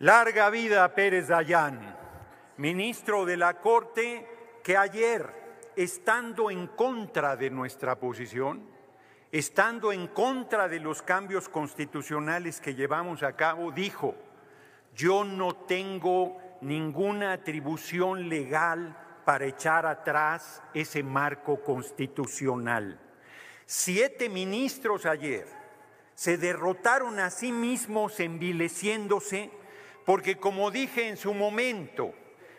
Larga vida a Pérez Dayán, ministro de la Corte, que ayer, estando en contra de nuestra posición, estando en contra de los cambios constitucionales que llevamos a cabo, dijo: yo no tengo ninguna atribución legal para echar atrás ese marco constitucional. 7 ministros ayer se derrotaron a sí mismos envileciéndose porque, como dije en su momento,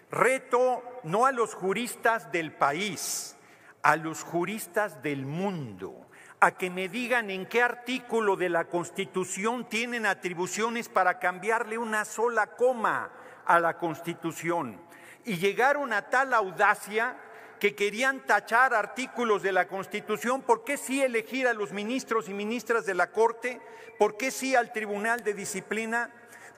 reto no a los juristas del país, a los juristas del mundo, a que me digan en qué artículo de la Constitución tienen atribuciones para cambiarle una sola coma a la Constitución. Y llegaron a tal audacia que querían tachar artículos de la Constitución. ¿Por qué sí elegir a los ministros y ministras de la Corte? ¿Por qué sí al Tribunal de Disciplina?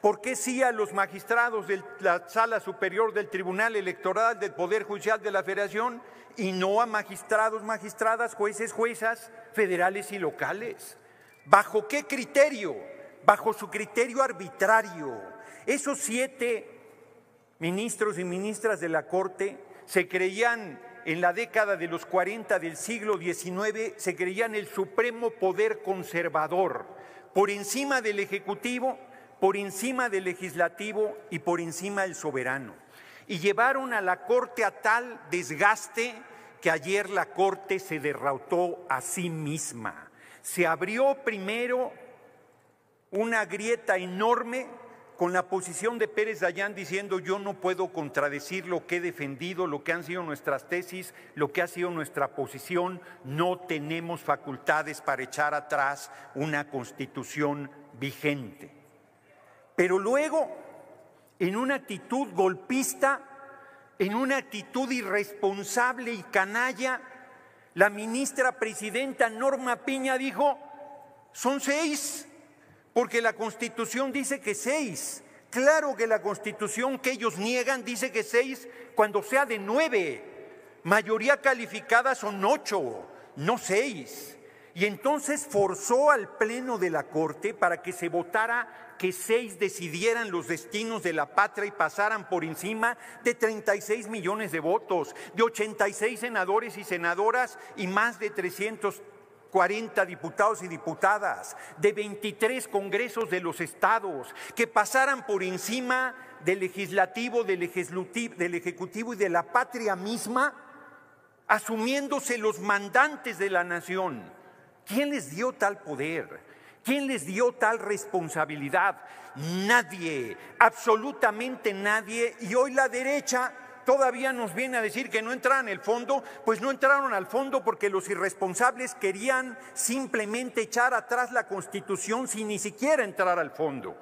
¿Por qué sí a los magistrados de la Sala Superior del Tribunal Electoral del Poder Judicial de la Federación y no a magistrados, magistradas, jueces, juezas federales y locales? ¿Bajo qué criterio? Bajo su criterio arbitrario. Esos 7 ministros y ministras de la Corte se creían en la década de los 40 del siglo XIX, se creían el supremo poder conservador, por encima del Ejecutivo, por encima del Legislativo y por encima del soberano. Y llevaron a la Corte a tal desgaste que ayer la Corte se derrotó a sí misma. Se abrió primero una grieta enorme con la posición de Pérez Dayán diciendo: yo no puedo contradecir lo que he defendido, lo que han sido nuestras tesis, lo que ha sido nuestra posición, no tenemos facultades para echar atrás una Constitución vigente. Pero luego, en una actitud golpista, en una actitud irresponsable y canalla, la ministra presidenta Norma Piña dijo: son 6. Porque la Constitución dice que 6. Claro que la Constitución que ellos niegan dice que 6 cuando sea de 9. Mayoría calificada son 8, no 6. Y entonces forzó al Pleno de la Corte para que se votara que 6 decidieran los destinos de la patria y pasaran por encima de 36 millones de votos, de 86 senadores y senadoras y más de 340 diputados y diputadas, de 23 congresos de los estados, que pasaran por encima del legislativo, del ejecutivo y de la patria misma, asumiéndose los mandantes de la nación. ¿Quién les dio tal poder? ¿Quién les dio tal responsabilidad? Nadie, absolutamente nadie. Y hoy la derecha todavía nos viene a decir que no entraron al fondo. Pues no entraron al fondo porque los irresponsables querían simplemente echar atrás la Constitución sin ni siquiera entrar al fondo.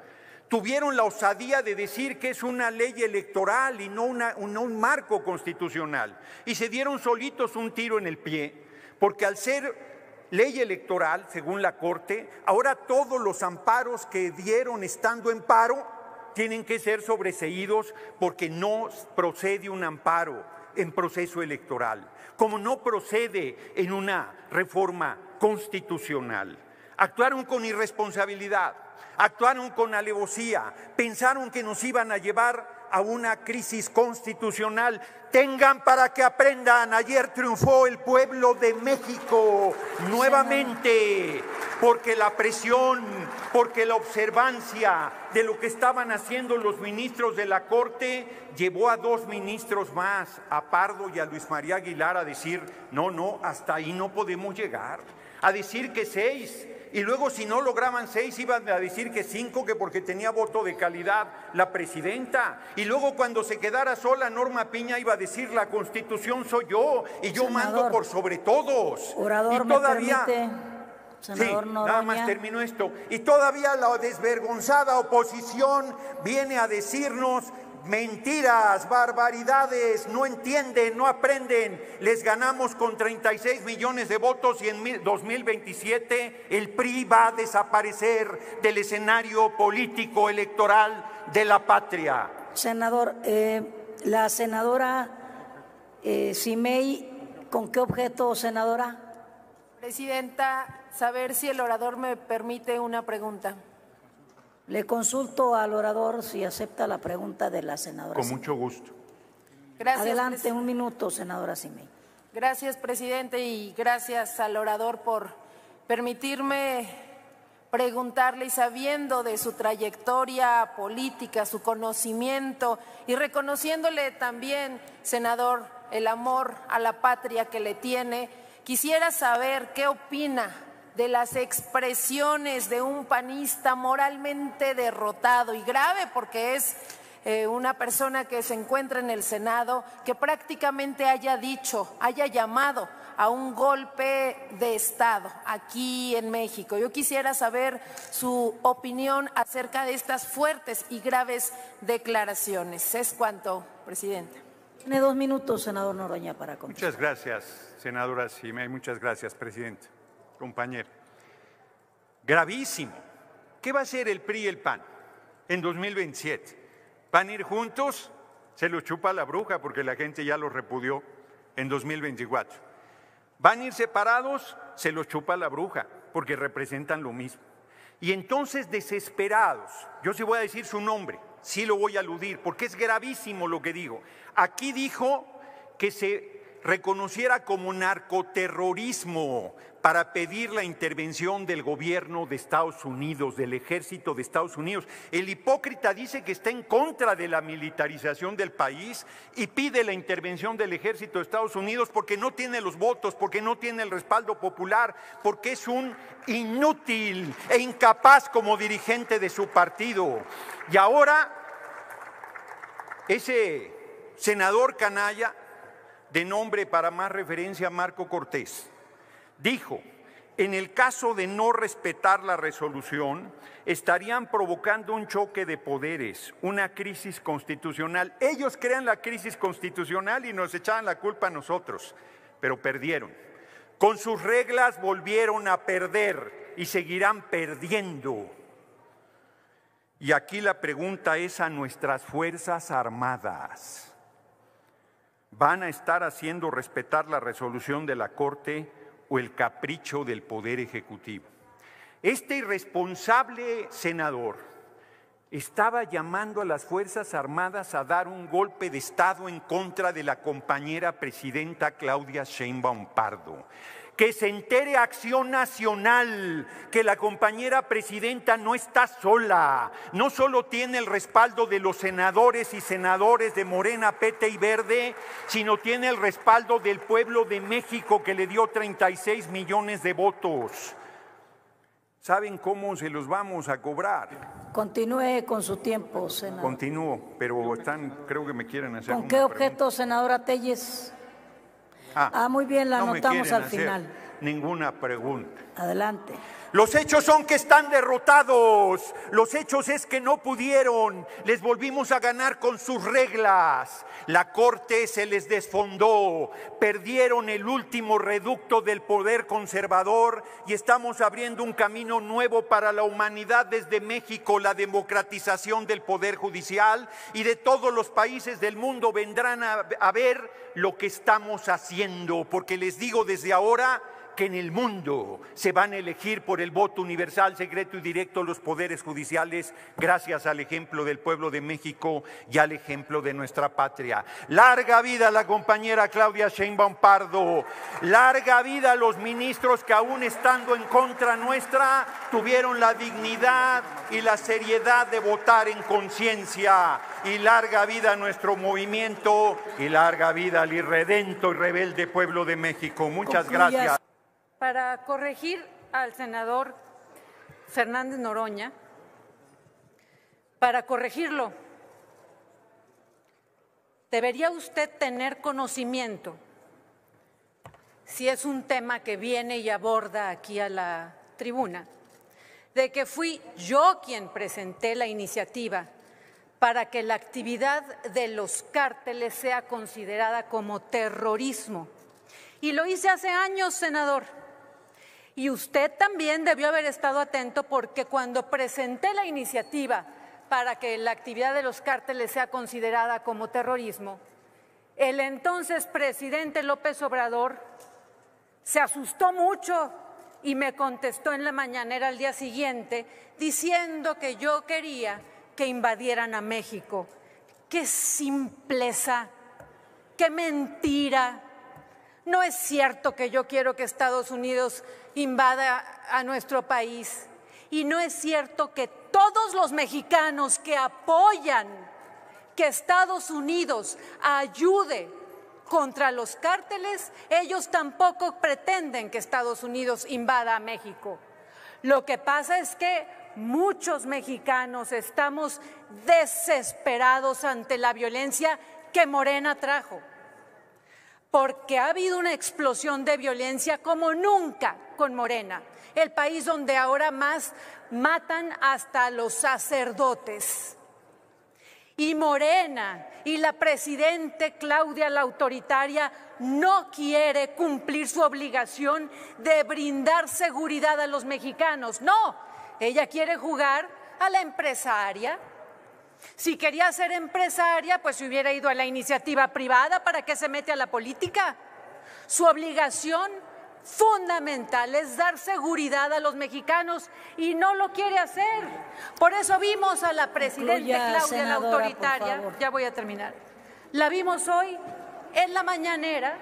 Tuvieron la osadía de decir que es una ley electoral y no un marco constitucional. Y se dieron solitos un tiro en el pie, porque al ser ley electoral, según la Corte, ahora todos los amparos que dieron estando en paro tienen que ser sobreseídos porque no procede un amparo en proceso electoral, como no procede en una reforma constitucional. Actuaron con irresponsabilidad, actuaron con alevosía, pensaron que nos iban a llevar a una crisis constitucional. Tengan para que aprendan, ayer triunfó el pueblo de México nuevamente, porque la presión, porque la observancia de lo que estaban haciendo los ministros de la Corte llevó a 2 ministros más, a Pardo y a Luis María Aguilar, a decir: no, hasta ahí no podemos llegar, a decir que 6. Y luego, si no lograban 6, iban a decir que 5, que porque tenía voto de calidad la presidenta. Y luego, cuando se quedara sola, Norma Piña iba a decir: la Constitución soy yo y yo mando por sobre todos. Orador, y todavía, ¿me permite, senador Noroña? Nada más termino esto. Y todavía la desvergonzada oposición viene a decirnos mentiras, barbaridades, no entienden, no aprenden. Les ganamos con 36 millones de votos y en 2027 el PRI va a desaparecer del escenario político electoral de la patria. Senador, la senadora Simei, ¿con qué objeto, senadora? Presidenta, saber si el orador me permite una pregunta. Le consulto al orador si acepta la pregunta de la senadora. Con mucho gusto. Gracias, adelante, un minuto, senadora Simi. Gracias, presidente, y gracias al orador por permitirme preguntarle, y sabiendo de su trayectoria política, su conocimiento, y reconociéndole también, senador, el amor a la patria que le tiene, quisiera saber qué opina de las expresiones de un panista moralmente derrotado y grave, porque es una persona que se encuentra en el Senado, que prácticamente haya llamado a un golpe de Estado aquí en México. Yo quisiera saber su opinión acerca de estas fuertes y graves declaraciones. Es cuanto, presidente. Tiene 2 minutos, senador Noroña, para contestar. Muchas gracias, senadora Simi. Muchas gracias, presidente. Compañero. Gravísimo. ¿Qué va a hacer el PRI y el PAN en 2027? ¿Van a ir juntos? Se los chupa la bruja porque la gente ya los repudió en 2024. ¿Van a ir separados? Se los chupa la bruja porque representan lo mismo. Y entonces, desesperados, yo sí voy a decir su nombre, sí lo voy a aludir porque es gravísimo lo que digo. Aquí dijo que se reconociera como narcoterrorismo para pedir la intervención del gobierno de Estados Unidos, del ejército de Estados Unidos. El hipócrita dice que está en contra de la militarización del país y pide la intervención del ejército de Estados Unidos porque no tiene los votos, porque no tiene el respaldo popular, porque es un inútil e incapaz como dirigente de su partido. Y ahora, ese senador canalla, de nombre para más referencia Marco Cortés, dijo: en el caso de no respetar la resolución, estarían provocando un choque de poderes, una crisis constitucional. Ellos crean la crisis constitucional y nos echaban la culpa a nosotros, pero perdieron. Con sus reglas volvieron a perder y seguirán perdiendo. Y aquí la pregunta es a nuestras Fuerzas Armadas. ¿Van a estar haciendo respetar la resolución de la Corte o el capricho del Poder Ejecutivo? Este irresponsable senador estaba llamando a las Fuerzas Armadas a dar un golpe de Estado en contra de la compañera presidenta Claudia Sheinbaum Pardo. Que se entere Acción Nacional que la compañera presidenta no está sola, no solo tiene el respaldo de los senadores y senadores de Morena, PT y Verde, sino tiene el respaldo del pueblo de México que le dio 36 millones de votos. ¿Saben cómo se los vamos a cobrar? Continúe con su tiempo, senador. Continúo, pero creo que me quieren hacer ¿Con qué objeto, senadora Telles? Muy bien, la anotamos al final. Ninguna pregunta. Adelante. Los hechos son que están derrotados. Los hechos es que no pudieron. Les volvimos a ganar con sus reglas. La Corte se les desfondó. Perdieron el último reducto del poder conservador y estamos abriendo un camino nuevo para la humanidad desde México. La democratización del poder judicial, y de todos los países del mundo vendrán a ver lo que estamos haciendo, porque les digo desde ahora que en el mundo se van a elegir por el voto universal, secreto y directo los poderes judiciales, gracias al ejemplo del pueblo de México y al ejemplo de nuestra patria. Larga vida a la compañera Claudia Sheinbaum Pardo, larga vida a los ministros que, aún estando en contra nuestra, tuvieron la dignidad y la seriedad de votar en conciencia, y larga vida a nuestro movimiento, y larga vida al irredento y rebelde pueblo de México. Muchas gracias. Para corregir al senador Fernández Noroña, para corregirlo, debería usted tener conocimiento, si es un tema que viene y aborda aquí a la tribuna, de que fui yo quien presenté la iniciativa para que la actividad de los cárteles sea considerada como terrorismo. Y lo hice hace años, senador. Y usted también debió haber estado atento, porque cuando presenté la iniciativa para que la actividad de los cárteles sea considerada como terrorismo, el entonces presidente López Obrador se asustó mucho y me contestó en la mañanera al día siguiente diciendo que yo quería que invadieran a México. ¡Qué simpleza! ¡Qué mentira! No es cierto que yo quiero que Estados Unidos invada a nuestro país. Y no es cierto que todos los mexicanos que apoyan que Estados Unidos ayude contra los cárteles, ellos tampoco pretenden que Estados Unidos invada a México. Lo que pasa es que muchos mexicanos estamos desesperados ante la violencia que Morena trajo, porque ha habido una explosión de violencia como nunca con Morena, el país donde ahora más matan hasta los sacerdotes. Y Morena y la presidenta Claudia la autoritaria no quiere cumplir su obligación de brindar seguridad a los mexicanos. No, ella quiere jugar a la empresaria. Si quería ser empresaria, pues se hubiera ido a la iniciativa privada. ¿Para qué se mete a la política? Su obligación fundamental es dar seguridad a los mexicanos y no lo quiere hacer. Por eso vimos a la presidenta Claudia la autoritaria, ya voy a terminar, la vimos hoy en la mañanera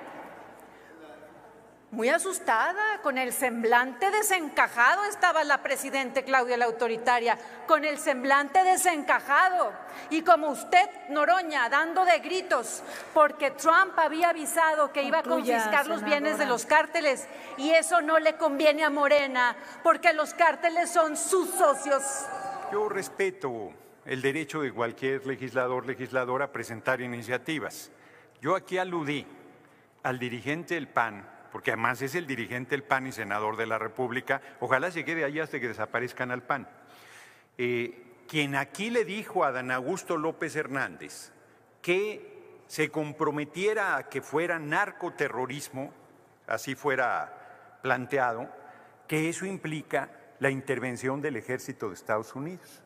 muy asustada, con el semblante desencajado estaba la presidenta Claudia la autoritaria, con el semblante desencajado. Y como usted, Noroña, dando de gritos, porque Trump había avisado que iba a confiscar los bienes de los cárteles, y eso no le conviene a Morena, porque los cárteles son sus socios. Yo respeto el derecho de cualquier legislador, legisladora a presentar iniciativas. Yo aquí aludí al dirigente del PAN, porque además es el dirigente del PAN y senador de la República, ojalá se quede ahí hasta que desaparezcan al PAN, quien aquí le dijo a Adán Augusto López Hernández que se comprometiera a que fuera narcoterrorismo, así fuera planteado, que eso implica la intervención del ejército de Estados Unidos.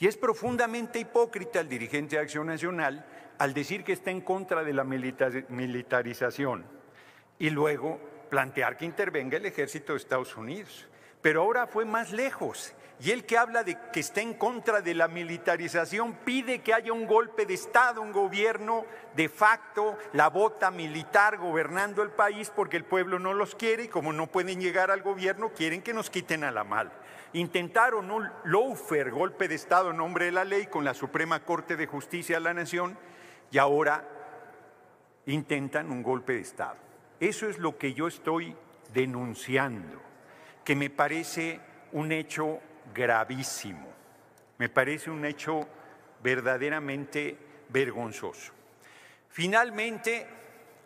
Y es profundamente hipócrita el dirigente de Acción Nacional al decir que está en contra de la militarización y luego plantear que intervenga el ejército de Estados Unidos. Pero ahora fue más lejos. Y él que habla de que está en contra de la militarización pide que haya un golpe de Estado, un gobierno de facto, la bota militar gobernando el país porque el pueblo no los quiere y como no pueden llegar al gobierno quieren que nos quiten a la mala. Intentaron un lawfare, golpe de Estado en nombre de la ley con la Suprema Corte de Justicia de la Nación y ahora intentan un golpe de Estado. Eso es lo que yo estoy denunciando, que me parece un hecho gravísimo, me parece un hecho verdaderamente vergonzoso. Finalmente,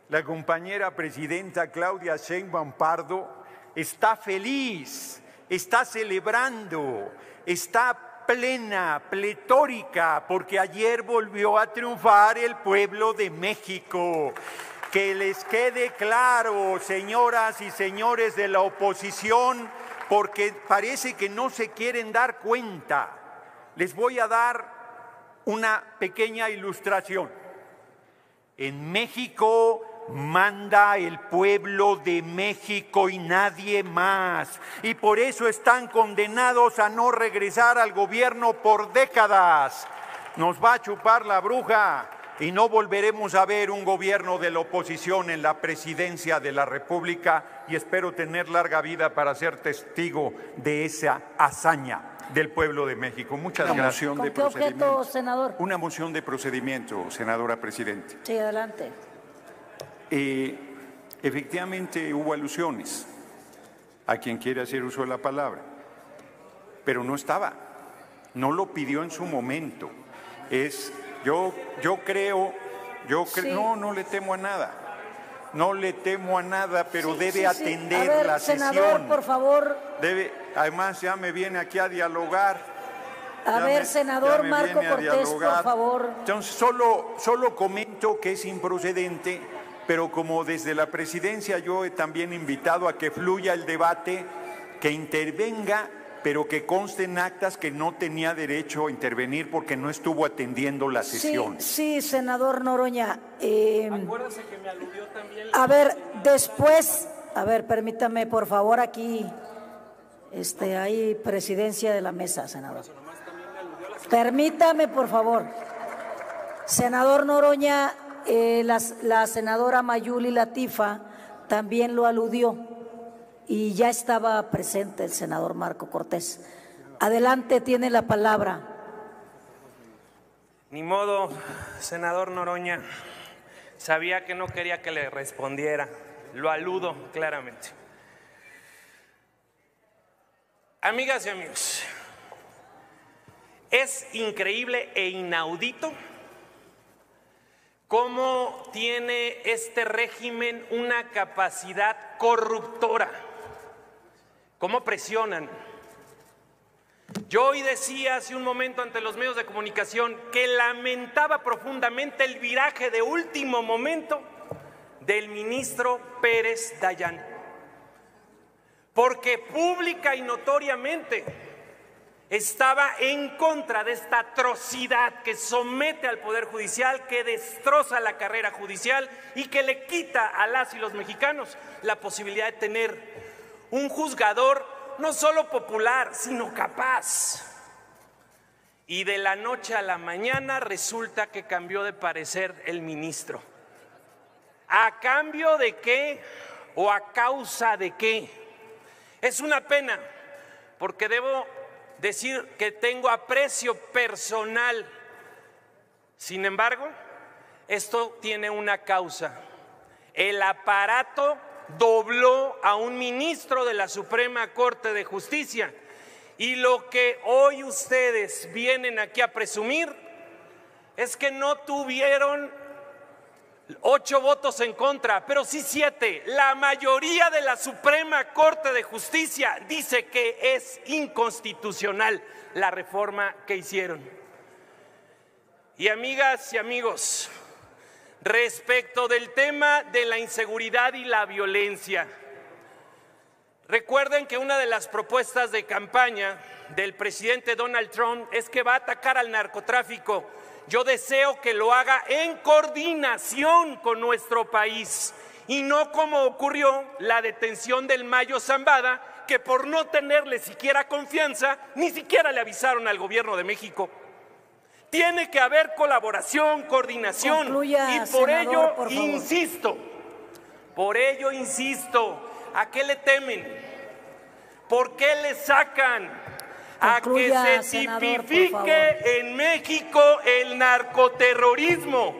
la compañera presidenta Claudia Sheinbaum Pardo está feliz, está celebrando, está plena, pletórica, porque ayer volvió a triunfar el pueblo de México. Que les quede claro, señoras y señores de la oposición, porque parece que no se quieren dar cuenta. Les voy a dar una pequeña ilustración. En México manda el pueblo de México y nadie más. Y por eso están condenados a no regresar al gobierno por décadas. Nos va a chupar la bruja. Y no volveremos a ver un gobierno de la oposición en la presidencia de la República y espero tener larga vida para ser testigo de esa hazaña del pueblo de México. Muchas gracias. ¿Con qué objeto, senador? Una moción de procedimiento, senadora presidente. Sí, adelante. Efectivamente hubo alusiones a quien quiere hacer uso de la palabra, pero no estaba, no lo pidió en su momento. Yo creo, sí. No le temo a nada. No le temo a nada, pero debe atender a ver, la sesión. Senador, por favor. Además, ya me viene aquí a dialogar. Senador Marco Cortés, por favor. Entonces, solo comento que es improcedente, pero como desde la presidencia yo he también invitado a que fluya el debate, que intervenga, pero que conste en actas que no tenía derecho a intervenir porque no estuvo atendiendo la sesión. Sí, senador Noroña. Acuérdese que me aludió también. A ver, después, permítame, por favor, aquí hay presidencia de la mesa, senador. Permítame, por favor. Senador Noroña, la senadora Mayuli Latifa también lo aludió y ya estaba presente el senador Marco Cortés. Adelante, tiene la palabra. Ni modo, senador Noroña. Sabía que no quería que le respondiera. Lo aludo claramente. Amigas y amigos, es increíble e inaudito cómo tiene este régimen una capacidad corruptora, cómo presionan. Yo hoy decía hace un momento ante los medios de comunicación que lamentaba profundamente el viraje de último momento del ministro Pérez Dayán, porque pública y notoriamente estaba en contra de esta atrocidad que somete al Poder Judicial, que destroza la carrera judicial y que le quita a las y los mexicanos la posibilidad de tener un juzgador no solo popular, sino capaz. Y de la noche a la mañana resulta que cambió de parecer el ministro. ¿A cambio de qué o a causa de qué? Es una pena, porque debo decir que tengo aprecio personal. Sin embargo, esto tiene una causa. El aparato dobló a un ministro de la Suprema Corte de Justicia, y lo que hoy ustedes vienen aquí a presumir es que no tuvieron 8 votos en contra, pero sí 7. La mayoría de la Suprema Corte de Justicia dice que es inconstitucional la reforma que hicieron. Y amigas y amigos, respecto del tema de la inseguridad y la violencia, recuerden que una de las propuestas de campaña del presidente Donald Trump es que va a atacar al narcotráfico. Yo deseo que lo haga en coordinación con nuestro país y no como ocurrió la detención del Mayo Zambada, que por no tenerle siquiera confianza, ni siquiera le avisaron al gobierno de México. Tiene que haber colaboración, coordinación. Concluya, y por senador, ello por favor. insisto, ¿a qué le temen? ¿Por qué le sacan? Concluya, a que se senador, tipifique en México el narcoterrorismo.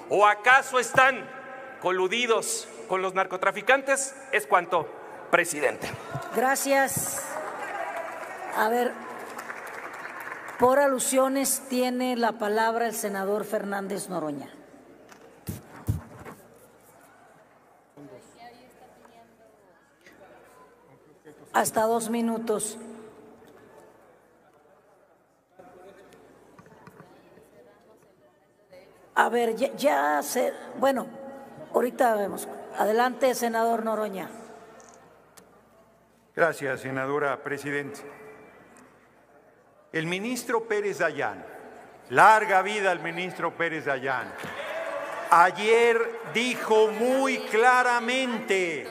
¿O acaso están coludidos con los narcotraficantes? Es cuanto, presidente. Gracias. A ver, por alusiones tiene la palabra el senador Fernández Noroña. Hasta 2 minutos. A ver, bueno, ahorita vemos. Adelante, senador Noroña. Gracias, senadora presidenta. El ministro Pérez Dayán, larga vida al ministro Pérez Dayán, ayer dijo muy claramente: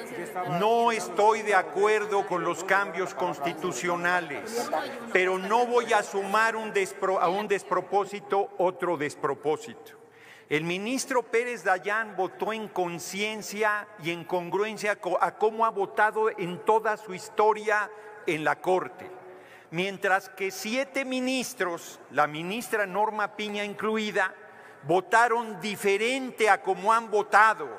no estoy de acuerdo con los cambios constitucionales, pero no voy a sumar a un despropósito otro despropósito. El ministro Pérez Dayán votó en conciencia y en congruencia a cómo ha votado en toda su historia en la Corte. Mientras que 7 ministros, la ministra Norma Piña incluida, votaron diferente a cómo han votado.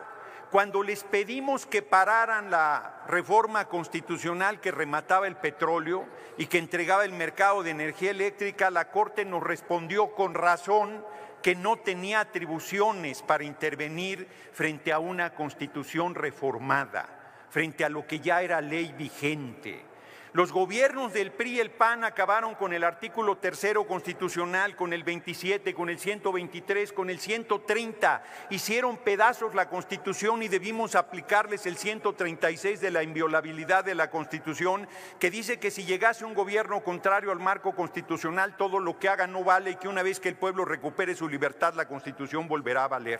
Cuando les pedimos que pararan la reforma constitucional que remataba el petróleo y que entregaba el mercado de energía eléctrica, la Corte nos respondió con razón que no tenía atribuciones para intervenir frente a una constitución reformada, frente a lo que ya era ley vigente. Los gobiernos del PRI y el PAN acabaron con el artículo 3º constitucional, con el 27, con el 123, con el 130. Hicieron pedazos la Constitución y debimos aplicarles el 136 de la inviolabilidad de la Constitución, que dice que si llegase un gobierno contrario al marco constitucional, todo lo que haga no vale y que una vez que el pueblo recupere su libertad, la Constitución volverá a valer.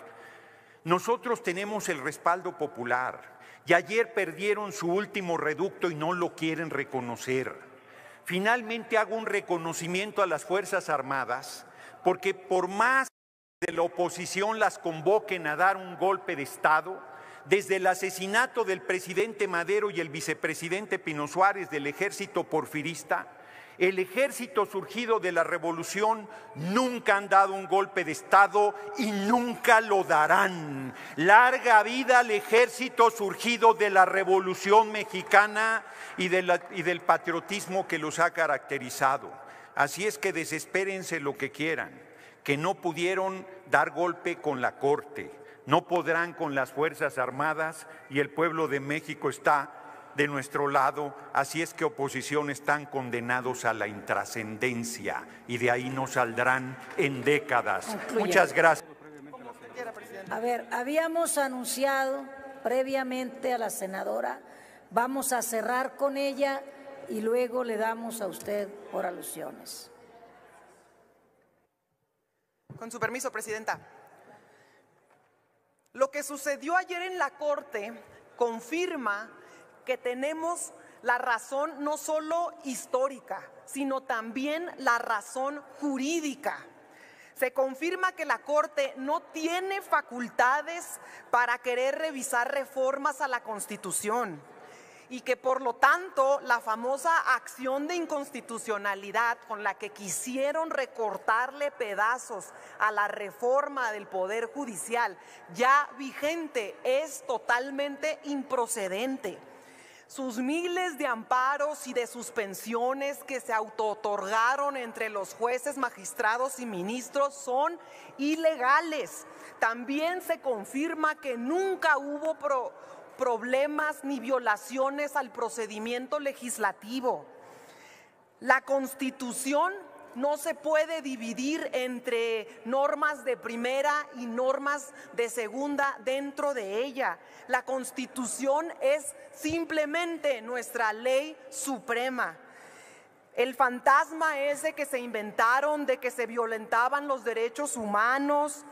Nosotros tenemos el respaldo popular. Y ayer perdieron su último reducto y no lo quieren reconocer. Finalmente hago un reconocimiento a las Fuerzas Armadas, porque por más que de la oposición las convoquen a dar un golpe de Estado, desde el asesinato del presidente Madero y el vicepresidente Pino Suárez del ejército porfirista, el ejército surgido de la revolución nunca han dado un golpe de Estado y nunca lo darán. Larga vida al ejército surgido de la Revolución Mexicana y del patriotismo que los ha caracterizado. Así es que desespérense lo que quieran, que no pudieron dar golpe con la Corte, no podrán con las Fuerzas Armadas y el pueblo de México está de nuestro lado, así es que oposición están condenados a la intrascendencia y de ahí no saldrán en décadas. Concluye. Muchas gracias. A ver, habíamos anunciado previamente a la senadora, vamos a cerrar con ella y luego le damos a usted por alusiones. Con su permiso, Presidenta. Lo que sucedió ayer en la Corte confirma que tenemos la razón no solo histórica, sino también la razón jurídica. Se confirma que la Corte no tiene facultades para querer revisar reformas a la Constitución y que por lo tanto la famosa acción de inconstitucionalidad con la que quisieron recortarle pedazos a la reforma del Poder Judicial ya vigente es totalmente improcedente. Sus miles de amparos y de suspensiones que se autootorgaron entre los jueces, magistrados y ministros son ilegales. También se confirma que nunca hubo problemas ni violaciones al procedimiento legislativo. La Constitución no se puede dividir entre normas de primera y normas de segunda dentro de ella. La Constitución es simplemente nuestra ley suprema. El fantasma ese que se inventaron de que se violentaban los derechos humanos,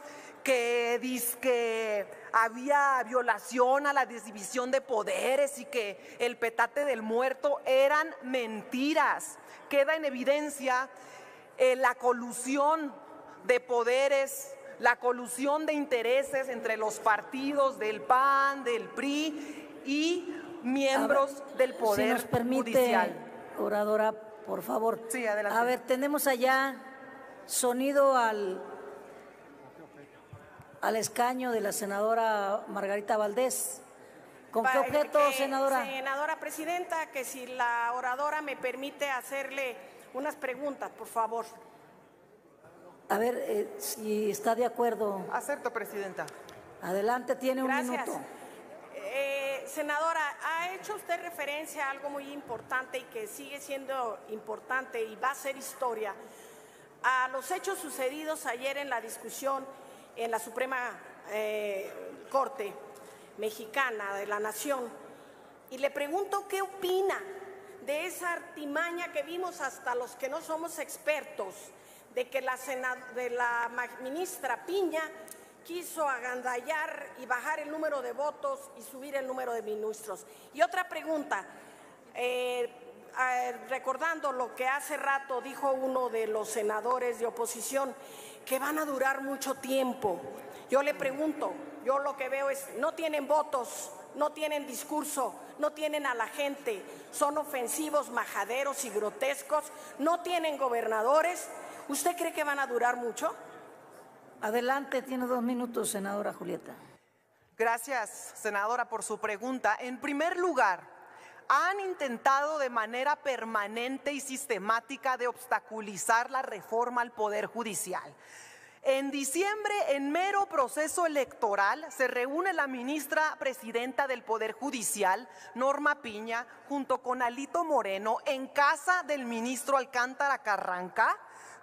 que había violación a la división de poderes y que el petate del muerto eran mentiras. Queda en evidencia la colusión de poderes, la colusión de intereses entre los partidos del PAN, del PRI y miembros del Poder si nos permite, Judicial. Oradora, por favor. Sí, adelante. A ver, tenemos allá sonido al escaño de la senadora Margarita Valdés. ¿Con qué objeto, senadora? Senadora Presidenta, que si la oradora me permite hacerle unas preguntas, por favor. A ver, si está de acuerdo. Acepto, Presidenta. Adelante, tiene un Gracias. minuto. Senadora, ha hecho usted referencia a algo muy importante y que sigue siendo importante y va a ser historia, a los hechos sucedidos ayer en la discusión en la Suprema Corte Mexicana de la Nación. Y le pregunto qué opina de esa artimaña que vimos hasta los que no somos expertos, de que la ministra Piña quiso agandallar y bajar el número de votos y subir el número de ministros. Y otra pregunta, recordando lo que hace rato dijo uno de los senadores de oposición, que van a durar mucho tiempo. Yo le pregunto, yo lo que veo es, no tienen votos, no tienen discurso, no tienen a la gente, son ofensivos, majaderos y grotescos, no tienen gobernadores. ¿Usted cree que van a durar mucho? Adelante, tiene 2 minutos, senadora Julieta. Gracias, senadora, por su pregunta. En primer lugar, han intentado de manera permanente y sistemática de obstaculizar la reforma al Poder Judicial. En diciembre, en mero proceso electoral, se reúne la ministra presidenta del Poder Judicial, Norma Piña, junto con Alito Moreno, en casa del ministro Alcántara Carranca,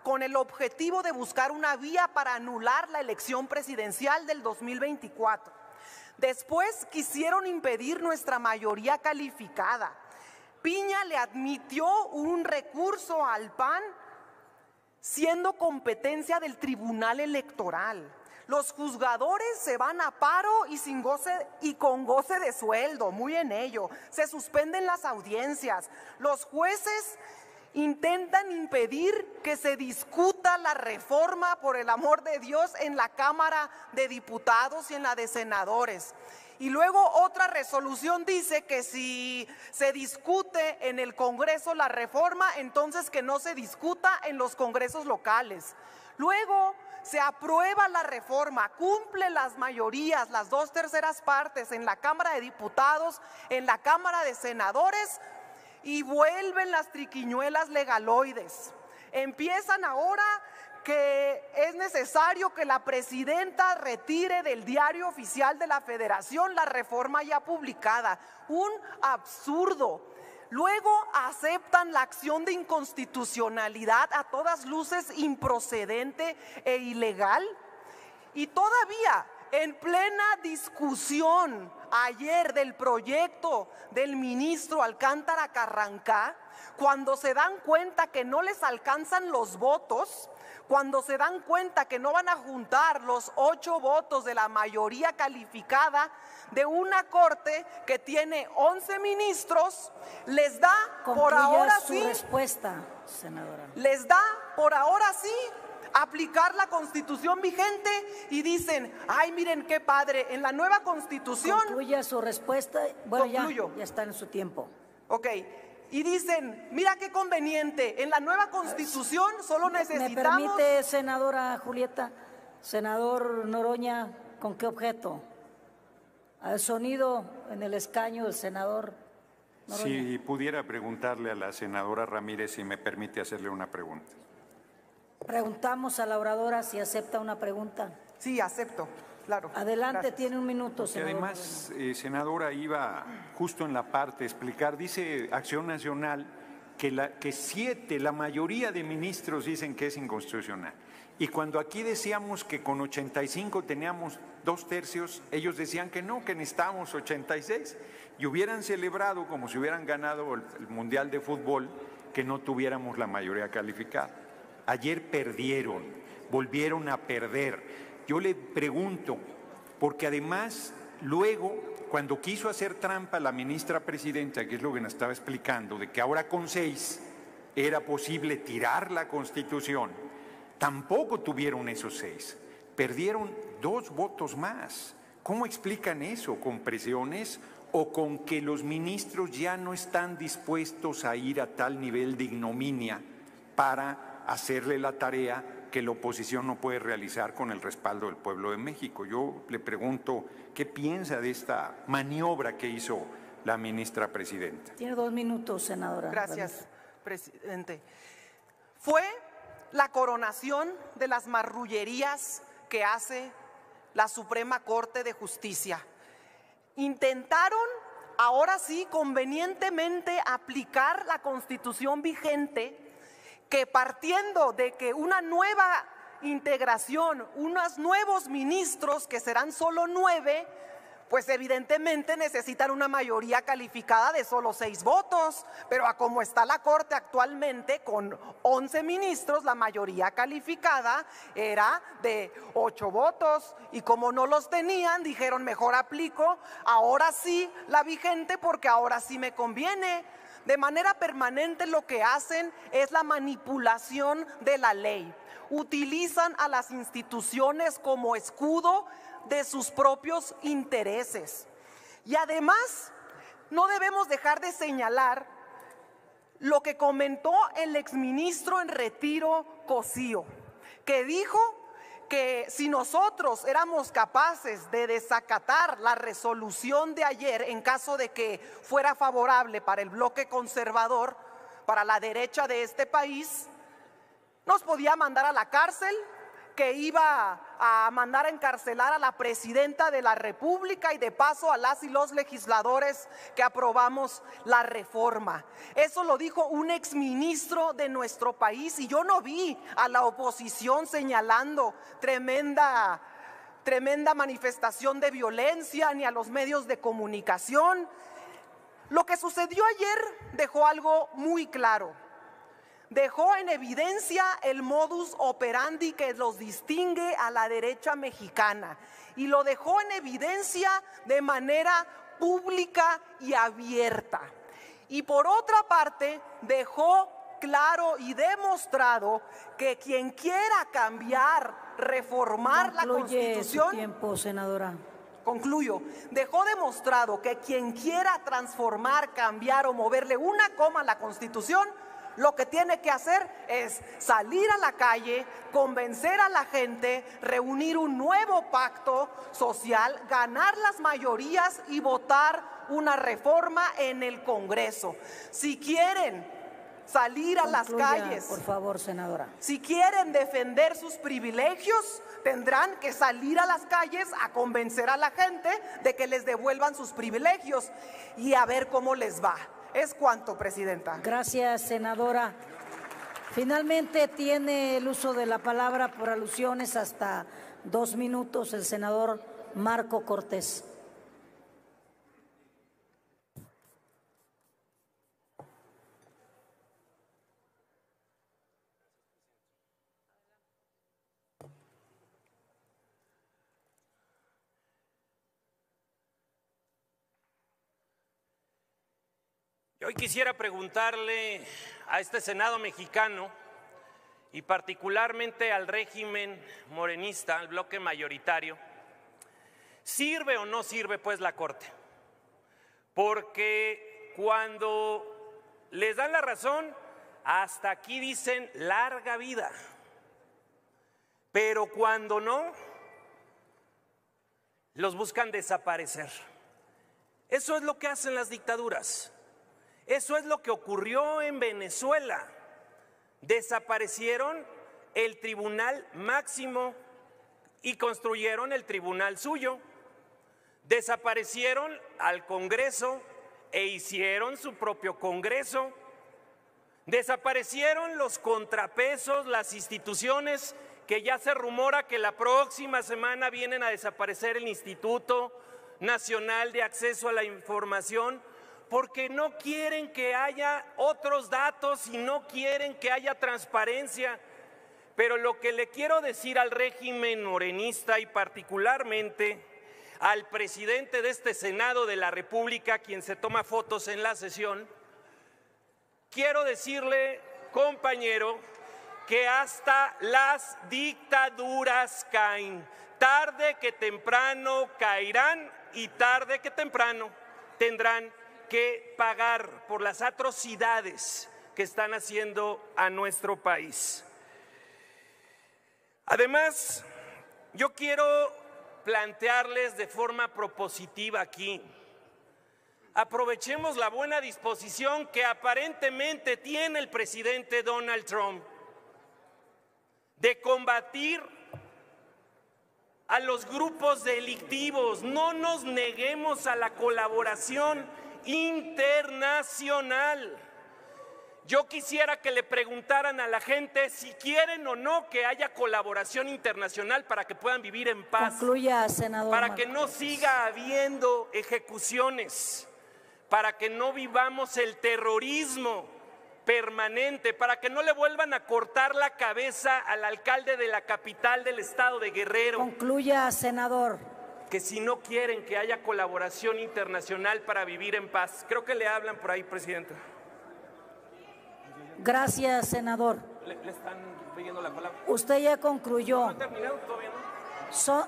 con el objetivo de buscar una vía para anular la elección presidencial del 2024. Después quisieron impedir nuestra mayoría calificada. Piña le admitió un recurso al PAN siendo competencia del Tribunal Electoral. Los juzgadores se van a paro y con goce de sueldo, muy en ello. Se suspenden las audiencias. Los jueces intentan impedir que se discuta la reforma, por el amor de Dios, en la Cámara de Diputados y en la de Senadores. Y luego otra resolución dice que si se discute en el Congreso la reforma, entonces que no se discuta en los congresos locales. Luego se aprueba la reforma, cumple las mayorías, las 2/3 partes en la Cámara de Diputados, en la Cámara de Senadores, y vuelven las triquiñuelas legaloides. Empiezan ahora que es necesario que la presidenta retire del Diario Oficial de la Federación la reforma ya publicada. Un absurdo. Luego aceptan la acción de inconstitucionalidad, a todas luces improcedente e ilegal. Y todavía en plena discusión ayer del proyecto del ministro Alcántara Carrancá, cuando se dan cuenta que no les alcanzan los votos, cuando se dan cuenta que no van a juntar los 8 votos de la mayoría calificada de una corte que tiene 11 ministros, les da por ahora sí, respuesta, senadora. Les da por ahora sí aplicar la Constitución vigente y dicen, ay, miren qué padre, en la nueva Constitución. Concluya su respuesta. Bueno, concluyo. Ya está en su tiempo. Ok. Y dicen, mira qué conveniente, en la nueva Constitución solo necesitamos... ¿Me permite, senadora Julieta? Senador Noroña, ¿con qué objeto? Al sonido en el escaño del senador Noroña. Si pudiera preguntarle a la senadora Ramírez si me permite hacerle una pregunta. Preguntamos a la oradora si acepta una pregunta. Sí, acepto. Claro. Adelante, gracias. Tiene un minuto, senador. Además, senadora, iba justo en la parte a explicar, dice Acción Nacional que 7, la mayoría de ministros dicen que es inconstitucional. Y cuando aquí decíamos que con 85 teníamos 2/3, ellos decían que no, que necesitábamos 86. Y hubieran celebrado, como si hubieran ganado el Mundial de Fútbol, que no tuviéramos la mayoría calificada. Ayer perdieron, volvieron a perder. Yo le pregunto, porque además luego, cuando quiso hacer trampa la ministra presidenta, que es lo que nos estaba explicando, de que ahora con 6 era posible tirar la Constitución, tampoco tuvieron esos 6, perdieron 2 votos más. ¿Cómo explican eso? ¿Con presiones o con que los ministros ya no están dispuestos a ir a tal nivel de ignominia para hacerle la tarea que la oposición no puede realizar con el respaldo del pueblo de México? Yo le pregunto, ¿qué piensa de esta maniobra que hizo la ministra presidenta? Tiene 2 minutos, senadora. Gracias, presidente. Fue la coronación de las marrullerías que hace la Suprema Corte de Justicia. Intentaron, ahora sí, convenientemente aplicar la Constitución vigente, que partiendo de que una nueva integración, unos nuevos ministros, que serán solo 9, pues evidentemente necesitan una mayoría calificada de solo 6 votos, pero a como está la Corte actualmente, con 11 ministros, la mayoría calificada era de 8 votos, y como no los tenían, dijeron, mejor aplico ahora sí la vigente, porque ahora sí me conviene. De manera permanente lo que hacen es la manipulación de la ley. Utilizan a las instituciones como escudo de sus propios intereses. Y además, no debemos dejar de señalar lo que comentó el exministro en retiro, Cosío, que dijo que si nosotros éramos capaces de desacatar la resolución de ayer en caso de que fuera favorable para el bloque conservador, para la derecha de este país, nos podía mandar a la cárcel, que iba a mandar a encarcelar a la presidenta de la República y de paso a las y los legisladores que aprobamos la reforma. Eso lo dijo un exministro de nuestro país, y yo no vi a la oposición señalando tremenda manifestación de violencia, ni a los medios de comunicación. Lo que sucedió ayer dejó algo muy claro. Dejó en evidencia el modus operandi que los distingue a la derecha mexicana, y lo dejó en evidencia de manera pública y abierta. Y por otra parte, dejó claro y demostrado que quien quiera cambiar, reformar la Constitución... Su tiempo, senadora. Concluyo. Dejó demostrado que quien quiera transformar, cambiar o moverle una coma a la Constitución, lo que tiene que hacer es salir a la calle, convencer a la gente, reunir un nuevo pacto social, ganar las mayorías y votar una reforma en el Congreso. Si quieren salir a las calles, por favor, senadora. Si quieren defender sus privilegios, tendrán que salir a las calles a convencer a la gente de que les devuelvan sus privilegios y a ver cómo les va. Es cuanto, presidenta. Gracias, senadora. Finalmente tiene el uso de la palabra por alusiones hasta 2 minutos el senador Marco Cortés. Hoy quisiera preguntarle a este Senado mexicano y particularmente al régimen morenista, al bloque mayoritario, ¿sirve o no sirve pues la Corte? Porque cuando les dan la razón, hasta aquí dicen larga vida, pero cuando no, los buscan desaparecer. Eso es lo que hacen las dictaduras. Eso es lo que ocurrió en Venezuela. Desaparecieron el tribunal máximo y construyeron el tribunal suyo. Desaparecieron al Congreso e hicieron su propio Congreso. Desaparecieron los contrapesos, las instituciones que ya se rumora que la próxima semana vienen a desaparecer el Instituto Nacional de Acceso a la Información, porque no quieren que haya otros datos y no quieren que haya transparencia. Pero lo que le quiero decir al régimen morenista y particularmente al presidente de este Senado de la República, quien se toma fotos en la sesión, quiero decirle, compañero, que hasta las dictaduras caen. Tarde que temprano caerán y tarde que temprano tendrán que pagar por las atrocidades que están haciendo a nuestro país. Además, yo quiero plantearles de forma propositiva aquí, aprovechemos la buena disposición que aparentemente tiene el presidente Donald Trump de combatir a los grupos delictivos. No nos neguemos a la colaboración internacional. Yo quisiera que le preguntaran a la gente si quieren o no que haya colaboración internacional para que puedan vivir en paz. Concluya, senador. Para que no siga habiendo ejecuciones, para que no vivamos el terrorismo permanente, para que no le vuelvan a cortar la cabeza al alcalde de la capital del estado de Guerrero. Concluya, senador. Que si no quieren que haya colaboración internacional para vivir en paz. Creo que le hablan por ahí, presidenta. Gracias, senador. Le están pidiendo la palabra. Usted ya concluyó. ¿No ha terminado todavía, no?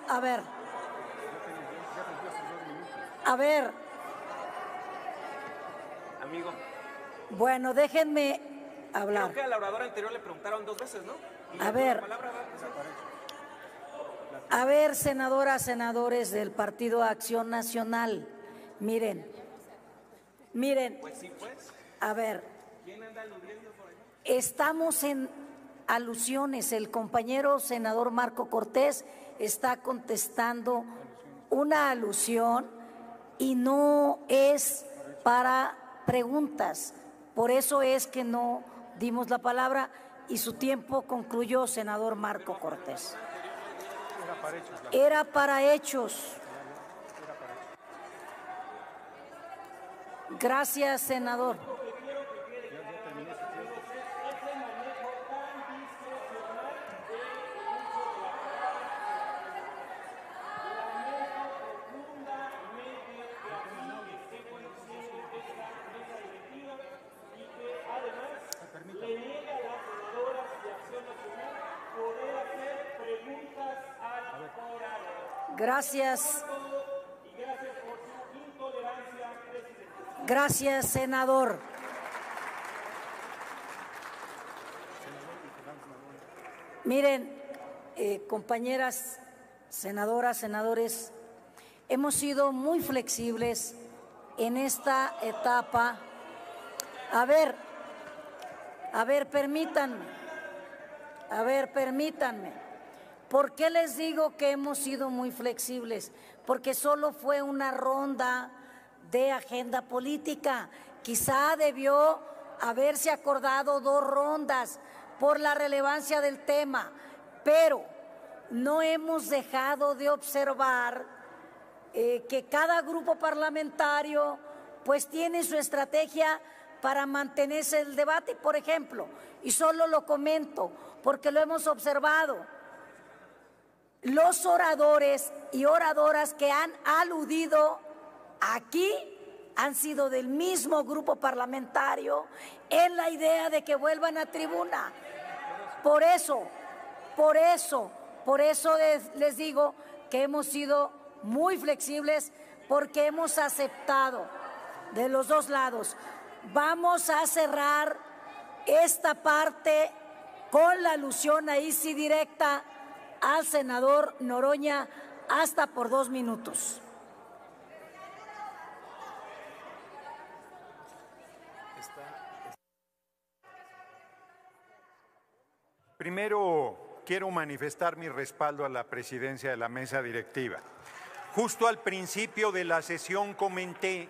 A ver. Amigo. Bueno, déjenme hablar. Creo que a la oradora anterior le preguntaron 2 veces, ¿no? A ver, senadoras, senadores del Partido Acción Nacional, miren, Pues sí, pues. a ver, ¿Quién anda aludiendo por ahí? estamos en alusiones. El compañero senador Marco Cortés está contestando una alusión y no es para preguntas. Por eso es que no dimos la palabra y su tiempo concluyó, senador Marco Cortés. Era para hechos. Gracias, senador. Le Gracias. Gracias, senador. Miren, compañeras senadoras, senadores, hemos sido muy flexibles en esta etapa. A ver, permítanme. ¿Por qué les digo que hemos sido muy flexibles? Porque solo fue una ronda de agenda política. Quizá debió haberse acordado 2 rondas por la relevancia del tema, pero no hemos dejado de observar que cada grupo parlamentario pues tiene su estrategia para mantenerse el debate. Por ejemplo, y solo lo comento porque lo hemos observado, los oradores y oradoras que han aludido aquí han sido del mismo grupo parlamentario en la idea de que vuelvan a tribuna. Por eso les digo que hemos sido muy flexibles, porque hemos aceptado de los 2 lados. Vamos a cerrar esta parte con la alusión ahí sí directa al senador Noroña hasta por 2 minutos. Primero, quiero manifestar mi respaldo a la presidencia de la mesa directiva. Justo al principio de la sesión comenté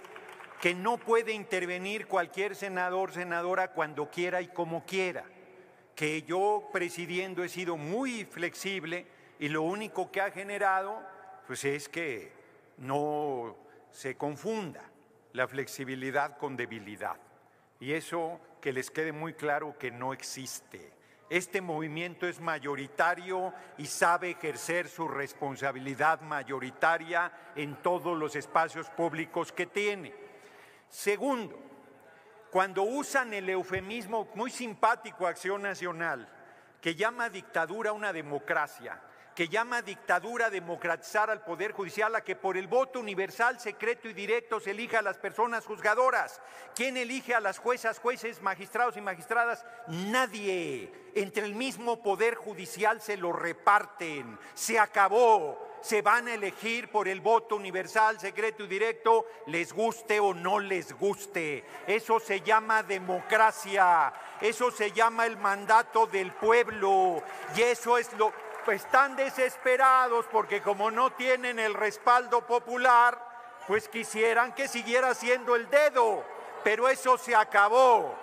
que no puede intervenir cualquier senador, senadora cuando quiera y como quiera, que yo presidiendo he sido muy flexible y lo único que ha generado pues es que no se confunda la flexibilidad con debilidad. Y eso que les quede muy claro que no existe. Este movimiento es mayoritario y sabe ejercer su responsabilidad mayoritaria en todos los espacios públicos que tiene. Segundo, cuando usan el eufemismo muy simpático Acción Nacional, que llama dictadura a una democracia, que llama dictadura a democratizar al Poder Judicial, a que por el voto universal, secreto y directo se elija a las personas juzgadoras. ¿Quién elige a las juezas, jueces, magistrados y magistradas? Nadie. Entre el mismo Poder Judicial se lo reparten. Se acabó. Se van a elegir por el voto universal, secreto y directo, les guste o no les guste. Eso se llama democracia. Eso se llama el mandato del pueblo. Y eso es lo... Pues están desesperados porque como no tienen el respaldo popular, pues quisieran que siguiera siendo el dedo, pero eso se acabó,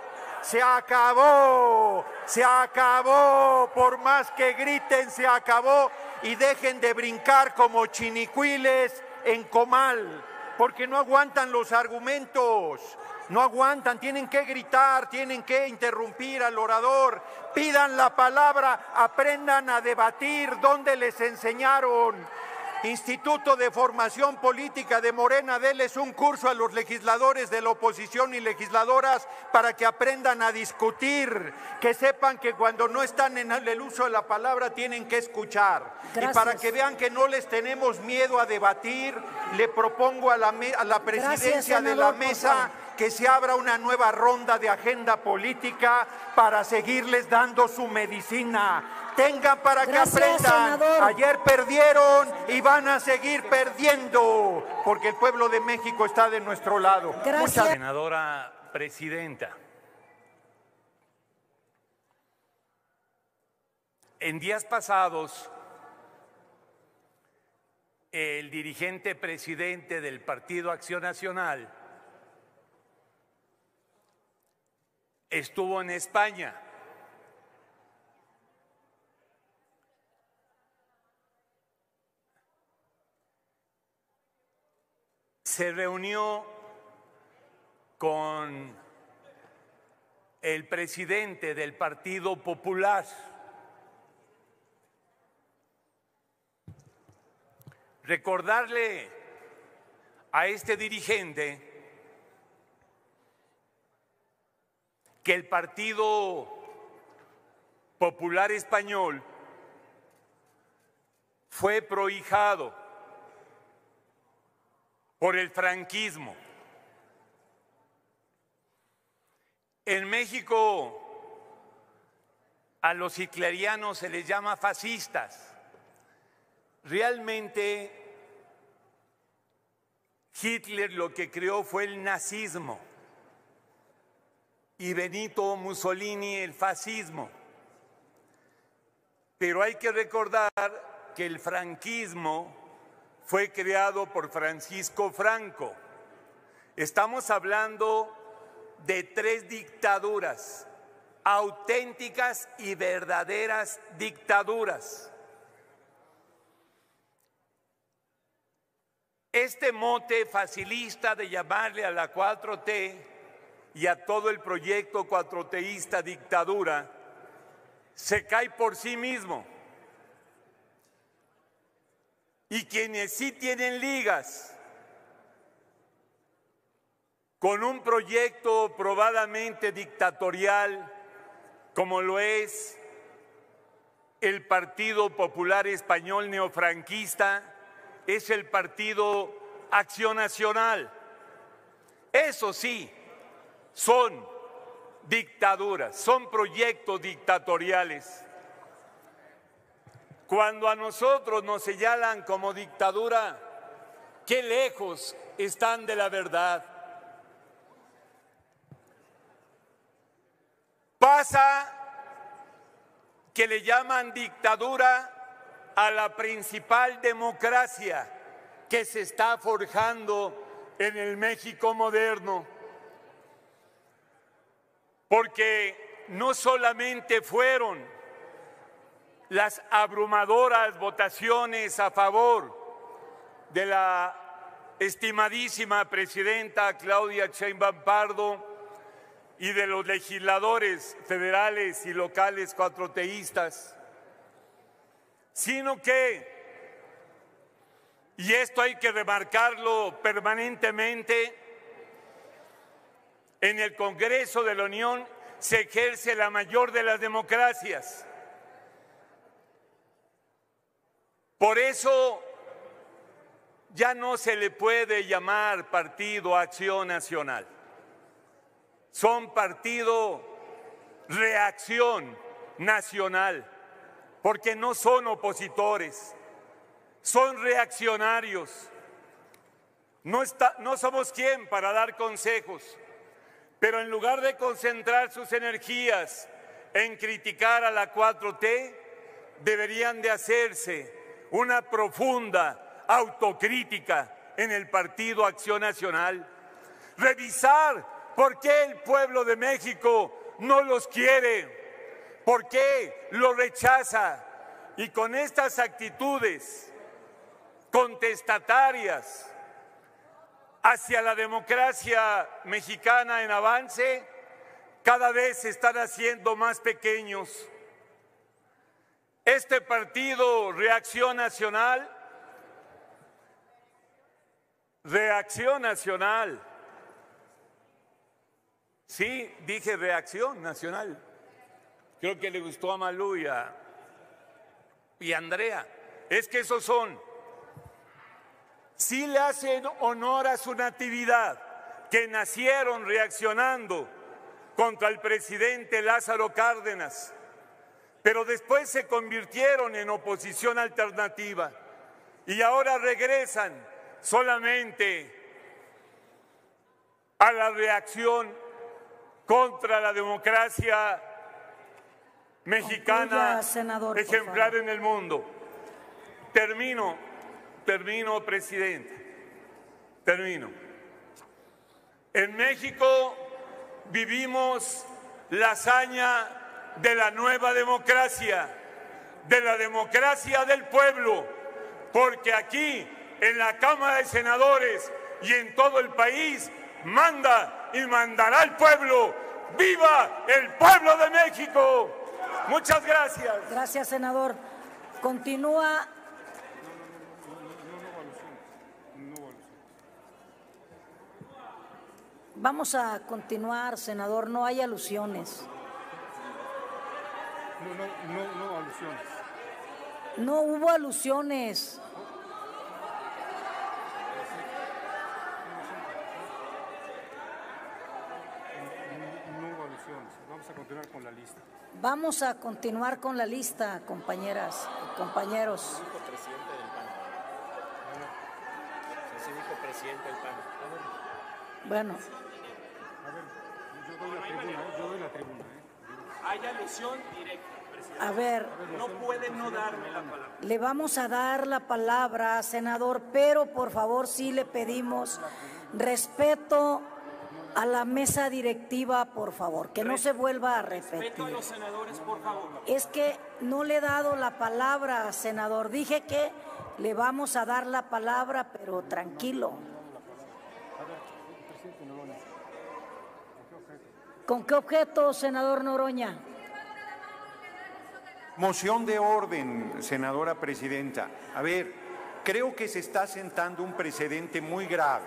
por más que griten se acabó y dejen de brincar como chinicuiles en comal, porque no aguantan los argumentos. No aguantan, tienen que gritar, tienen que interrumpir al orador, pidan la palabra, aprendan a debatir donde les enseñaron. Instituto de Formación Política de Morena, déles un curso a los legisladores de la oposición y legisladoras para que aprendan a discutir, que sepan que cuando no están en el uso de la palabra tienen que escuchar. Gracias. Y para que vean que no les tenemos miedo a debatir, le propongo a la presidencia Gracias, senador, de la mesa que se abra una nueva ronda de agenda política para seguirles dando su medicina. Tengan para Gracias, que aprendan. Senador. Ayer perdieron y van a seguir perdiendo, porque el pueblo de México está de nuestro lado. Gracias. Senadora presidenta, en días pasados, el dirigente presidente del Partido Acción Nacional estuvo en España. Se reunió con el presidente del Partido Popular. Recordarle a este dirigente que el Partido Popular Español fue prohijado por el franquismo. En México a los hitlerianos se les llama fascistas. Realmente Hitler lo que creó fue el nazismo y Benito Mussolini el fascismo. Pero hay que recordar que el franquismo fue creado por Francisco Franco. Estamos hablando de 3 dictaduras, auténticas y verdaderas dictaduras. Este mote facilista de llamarle a la 4T y a todo el proyecto cuatroteísta dictadura se cae por sí mismo. Y quienes sí tienen ligas con un proyecto probadamente dictatorial, como lo es el Partido Popular Español Neofranquista, es el Partido Acción Nacional. Eso sí, son dictaduras, son proyectos dictatoriales. Cuando a nosotros nos señalan como dictadura, qué lejos están de la verdad. Pasa que le llaman dictadura a la principal democracia que se está forjando en el México moderno. Porque no solamente fueron las abrumadoras votaciones a favor de la estimadísima presidenta Claudia Sheinbaum Pardo y de los legisladores federales y locales cuatroteístas, sino que, y esto hay que remarcarlo permanentemente, en el Congreso de la Unión se ejerce la mayor de las democracias. Por eso ya no se le puede llamar Partido Acción Nacional. Son Partido Reacción Nacional, porque no son opositores, son reaccionarios. No somos quien para dar consejos, pero en lugar de concentrar sus energías en criticar a la 4T, deberían de hacerse una profunda autocrítica en el Partido Acción Nacional, revisar por qué el pueblo de México no los quiere, por qué los rechaza, y con estas actitudes contestatarias hacia la democracia mexicana en avance, cada vez se están haciendo más pequeños. Este partido Reacción Nacional, sí, dije Reacción Nacional, creo que le gustó a Malú y a Andrea, es que esos son, sí le hacen honor a su natividad, que nacieron reaccionando contra el presidente Lázaro Cárdenas, pero después se convirtieron en oposición alternativa y ahora regresan solamente a la reacción contra la democracia mexicana, senador, ejemplar en el mundo. Termino, presidente, termino. En México vivimos la hazaña de la nueva democracia, de la democracia del pueblo, porque aquí en la Cámara de Senadores y en todo el país manda y mandará el pueblo. ¡Viva el pueblo de México! Muchas gracias. Gracias, senador. Continúa. Vamos a continuar, senador. No hay alusiones. No alusiones. No hubo alusiones. Vamos a continuar con la lista, compañeras y compañeros. Bueno. Yo doy la tribuna. Hay alusión directa, presidente. A ver. No puede no darme la palabra. Le vamos a dar la palabra, senador, pero por favor sí le pedimos respeto a la mesa directiva, por favor, que no se vuelva a repetir. Respeto a los senadores, por favor. Es que no le he dado la palabra, senador. Dije que le vamos a dar la palabra, pero tranquilo. ¿Con qué objeto, senador Noroña? Moción de orden, senadora presidenta. A ver, creo que se está sentando un precedente muy grave.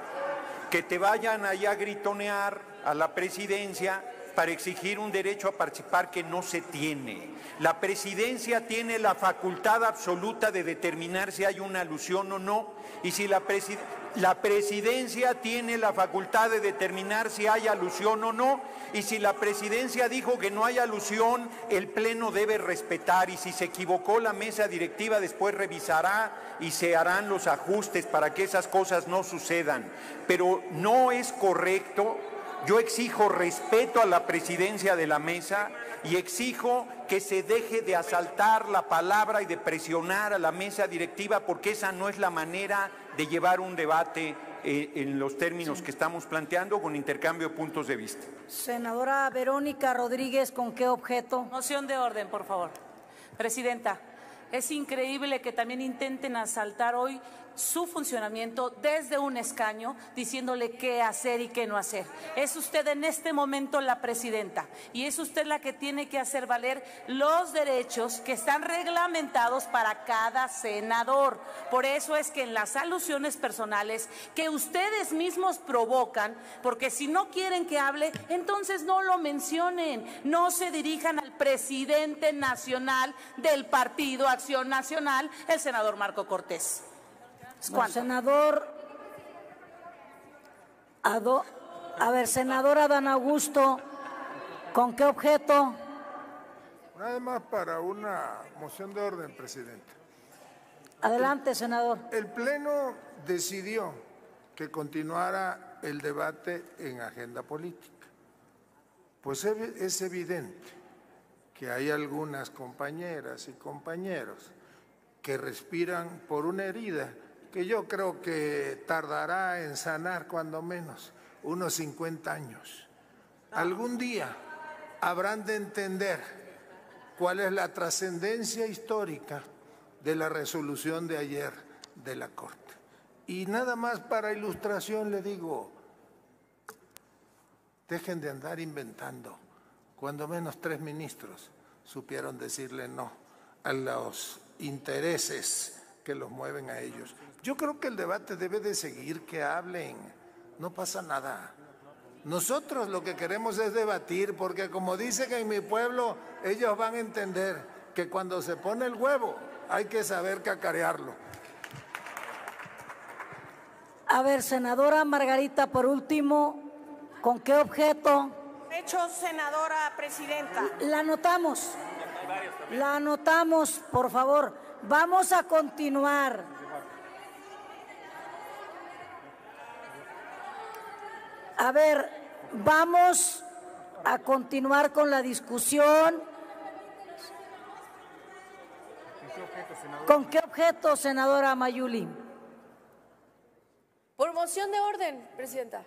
Que te vayan allá a gritonear a la presidencia para exigir un derecho a participar que no se tiene. La presidencia tiene la facultad absoluta de determinar si hay una alusión o no, y si la presidencia tiene la facultad de determinar si hay alusión o no, y si la presidencia dijo que no hay alusión, el pleno debe respetar, y si se equivocó la mesa directiva después revisará y se harán los ajustes para que esas cosas no sucedan. Pero no es correcto. Yo exijo respeto a la presidencia de la mesa y exijo que se deje de asaltar la palabra y de presionar a la mesa directiva, porque esa no es la manera de llevar un debate en los términos que estamos planteando, con intercambio de puntos de vista. Senadora Verónica Rodríguez, ¿con qué objeto? Moción de orden, por favor. Presidenta, es increíble que también intenten asaltar hoy su funcionamiento desde un escaño, diciéndole qué hacer y qué no hacer. Es usted en este momento la presidenta y es usted la que tiene que hacer valer los derechos que están reglamentados para cada senador. Por eso es que en las alusiones personales que ustedes mismos provocan, porque si no quieren que hable, entonces no lo mencionen, no se dirijan al presidente nacional del Partido Acción Nacional, el senador Marco Cortés. Bueno, senador, a ver, senador Adán Augusto, ¿con qué objeto? Nada más para una moción de orden, presidente. Adelante, senador. El Pleno decidió que continuara el debate en agenda política. Pues es evidente que hay algunas compañeras y compañeros que respiran por una herida que yo creo que tardará en sanar cuando menos unos 50 años. Algún día habrán de entender cuál es la trascendencia histórica de la resolución de ayer de la Corte. Y nada más para ilustración le digo, dejen de andar inventando. Cuando menos 3 ministros supieron decirle no a los intereses que los mueven a ellos. Yo creo que el debate debe de seguir, que hablen, no pasa nada. Nosotros lo que queremos es debatir, porque como dicen en mi pueblo, ellos van a entender que cuando se pone el huevo hay que saber cacarearlo. A ver, senadora Margarita, por último, ¿con qué objeto? Hecho, senadora presidenta. La anotamos, por favor. Vamos a continuar. A ver, vamos a continuar con la discusión. ¿Con qué objeto, senadora Mayuli? Por moción de orden, presidenta.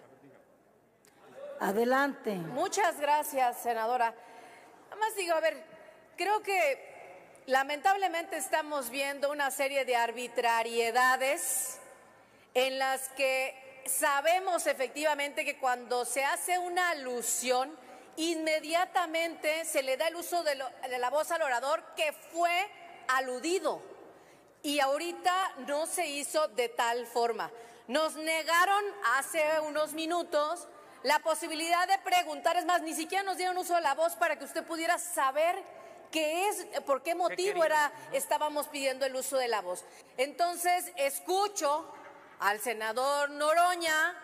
Adelante. Muchas gracias, senadora. Nada más digo, a ver, creo que lamentablemente estamos viendo una serie de arbitrariedades en las que sabemos efectivamente que cuando se hace una alusión, inmediatamente se le da el uso de la voz al orador que fue aludido. Y ahorita no se hizo de tal forma. Nos negaron hace unos minutos la posibilidad de preguntar, es más, ni siquiera nos dieron uso de la voz para que usted pudiera saber qué es, por qué motivo estábamos pidiendo el uso de la voz. Entonces, escucho al senador Noroña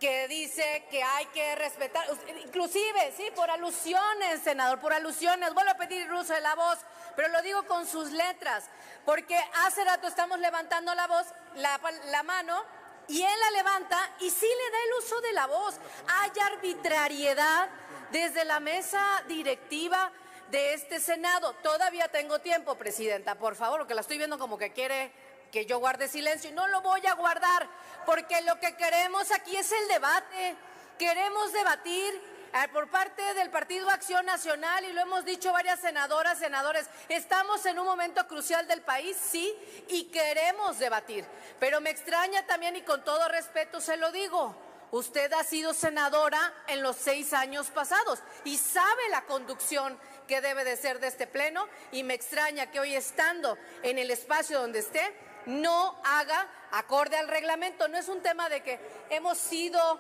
que dice que hay que respetar, inclusive, sí, por alusiones, senador, por alusiones, vuelvo a pedir el uso de la voz, pero lo digo con sus letras, porque hace rato estamos levantando la voz, la mano, y él la levanta y sí le da el uso de la voz. Hay arbitrariedad desde la mesa directiva de este Senado. Todavía tengo tiempo, Presidenta, por favor, porque la estoy viendo como que quiere que yo guarde silencio, y no lo voy a guardar, porque lo que queremos aquí es el debate. Queremos debatir por parte del Partido Acción Nacional, y lo hemos dicho varias senadoras, senadores, estamos en un momento crucial del país, sí, y queremos debatir. Pero me extraña también, y con todo respeto se lo digo, usted ha sido senadora en los 6 años pasados y sabe la conducción que debe de ser de este pleno, y me extraña que hoy, estando en el espacio donde esté, no haga acorde al reglamento. No es un tema de que hemos sido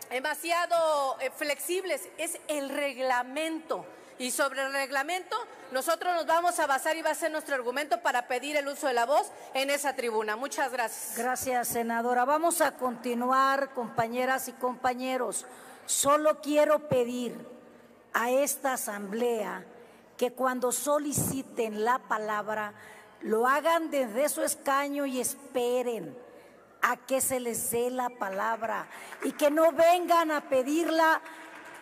demasiado flexibles, es el reglamento. Y sobre el reglamento nosotros nos vamos a basar, y va a ser nuestro argumento para pedir el uso de la voz en esa tribuna. Muchas gracias. Gracias, senadora. Vamos a continuar, compañeras y compañeros. Solo quiero pedir a esta asamblea que cuando soliciten la palabra lo hagan desde su escaño y esperen a que se les dé la palabra, y que no vengan a pedirla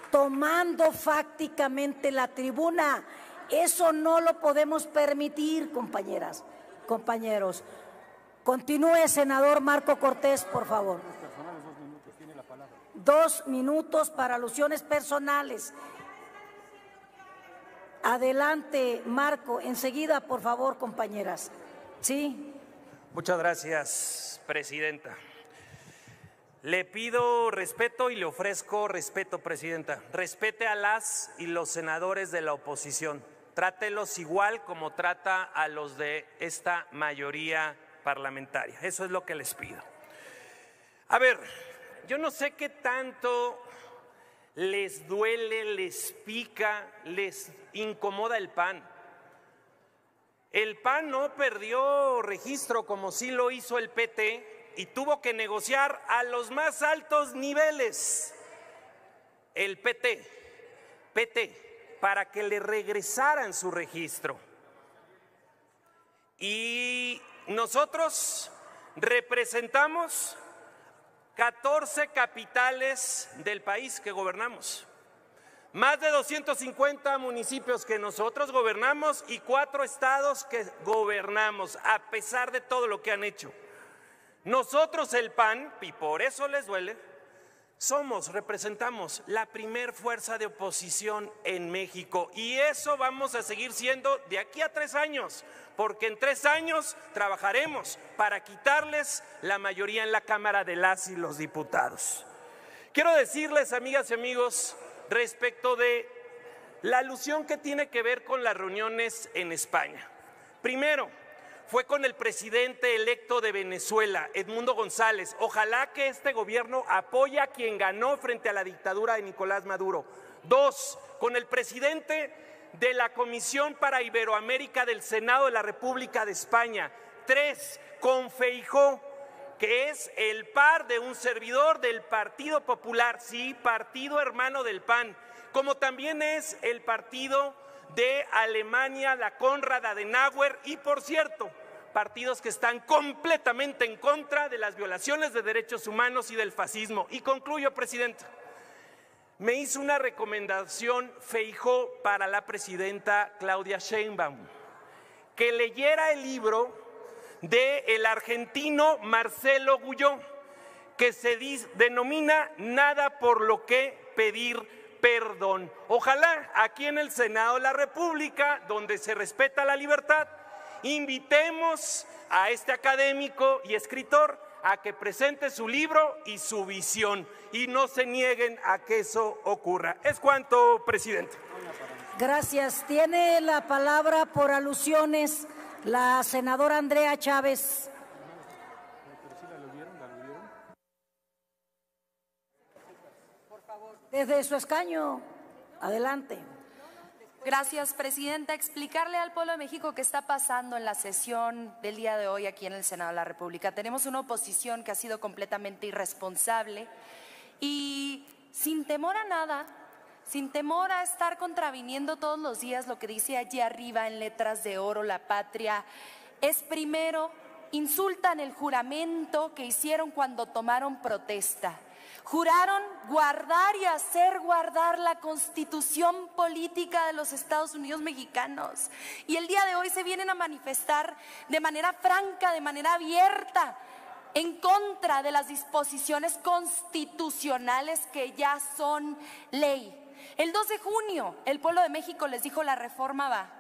tomando fácticamente la tribuna. Eso no lo podemos permitir, compañeras, compañeros. Continúe, senador Marco Cortés, por favor. 2 minutos para alusiones personales. Adelante, Marco. Enseguida, por favor, compañeras. Sí. Muchas gracias, Presidenta. Le pido respeto y le ofrezco respeto, Presidenta. Respete a las y los senadores de la oposición. Trátelos igual como trata a los de esta mayoría parlamentaria. Eso es lo que les pido. A ver, yo no sé qué tanto les duele, les pica, les incomoda el PAN. El PAN no perdió registro como sí lo hizo el PT y tuvo que negociar a los más altos niveles el PT, para que le regresaran su registro. Y nosotros representamos 14 capitales del país que gobernamos, más de 250 municipios que nosotros gobernamos y 4 estados que gobernamos, a pesar de todo lo que han hecho. Nosotros, el PAN, y por eso les duele, representamos la primer fuerza de oposición en México, y eso vamos a seguir siendo de aquí a 3 años, porque en 3 años trabajaremos para quitarles la mayoría en la Cámara de las y los diputados. Quiero decirles, amigas y amigos, respecto de la alusión que tiene que ver con las reuniones en España. Primero, fue con el presidente electo de Venezuela, Edmundo González. Ojalá que este gobierno apoye a quien ganó frente a la dictadura de Nicolás Maduro. 2, con el presidente de la Comisión para Iberoamérica del Senado de la República de España. 3, con Feijóo, que es el par de un servidor del Partido Popular, sí, partido hermano del PAN, como también es el partido de Alemania, la Konrad Adenauer, y por cierto, partidos que están completamente en contra de las violaciones de derechos humanos y del fascismo. Y concluyo, Presidenta. Me hizo una recomendación Feijóo para la presidenta Claudia Sheinbaum, que leyera el libro del argentino Marcelo Guyó, que se denomina Nada por lo que pedir perdón. Ojalá aquí en el Senado de la República, donde se respeta la libertad, invitemos a este académico y escritor a que presente su libro y su visión, y no se nieguen a que eso ocurra. Es cuanto, Presidente. Gracias. Tiene la palabra por alusiones la senadora Andrea Chávez. Desde su escaño, adelante. Gracias, Presidenta. Explicarle al pueblo de México qué está pasando en la sesión del día de hoy aquí en el Senado de la República. Tenemos una oposición que ha sido completamente irresponsable y sin temor a nada, sin temor a estar contraviniendo todos los días lo que dice allí arriba en letras de oro la patria, es primero, insultan el juramento que hicieron cuando tomaron protesta. Juraron guardar y hacer guardar la Constitución política de los Estados Unidos mexicanos. Y el día de hoy se vienen a manifestar de manera franca, de manera abierta, en contra de las disposiciones constitucionales que ya son ley. El 2 de junio, el pueblo de México les dijo: la reforma va.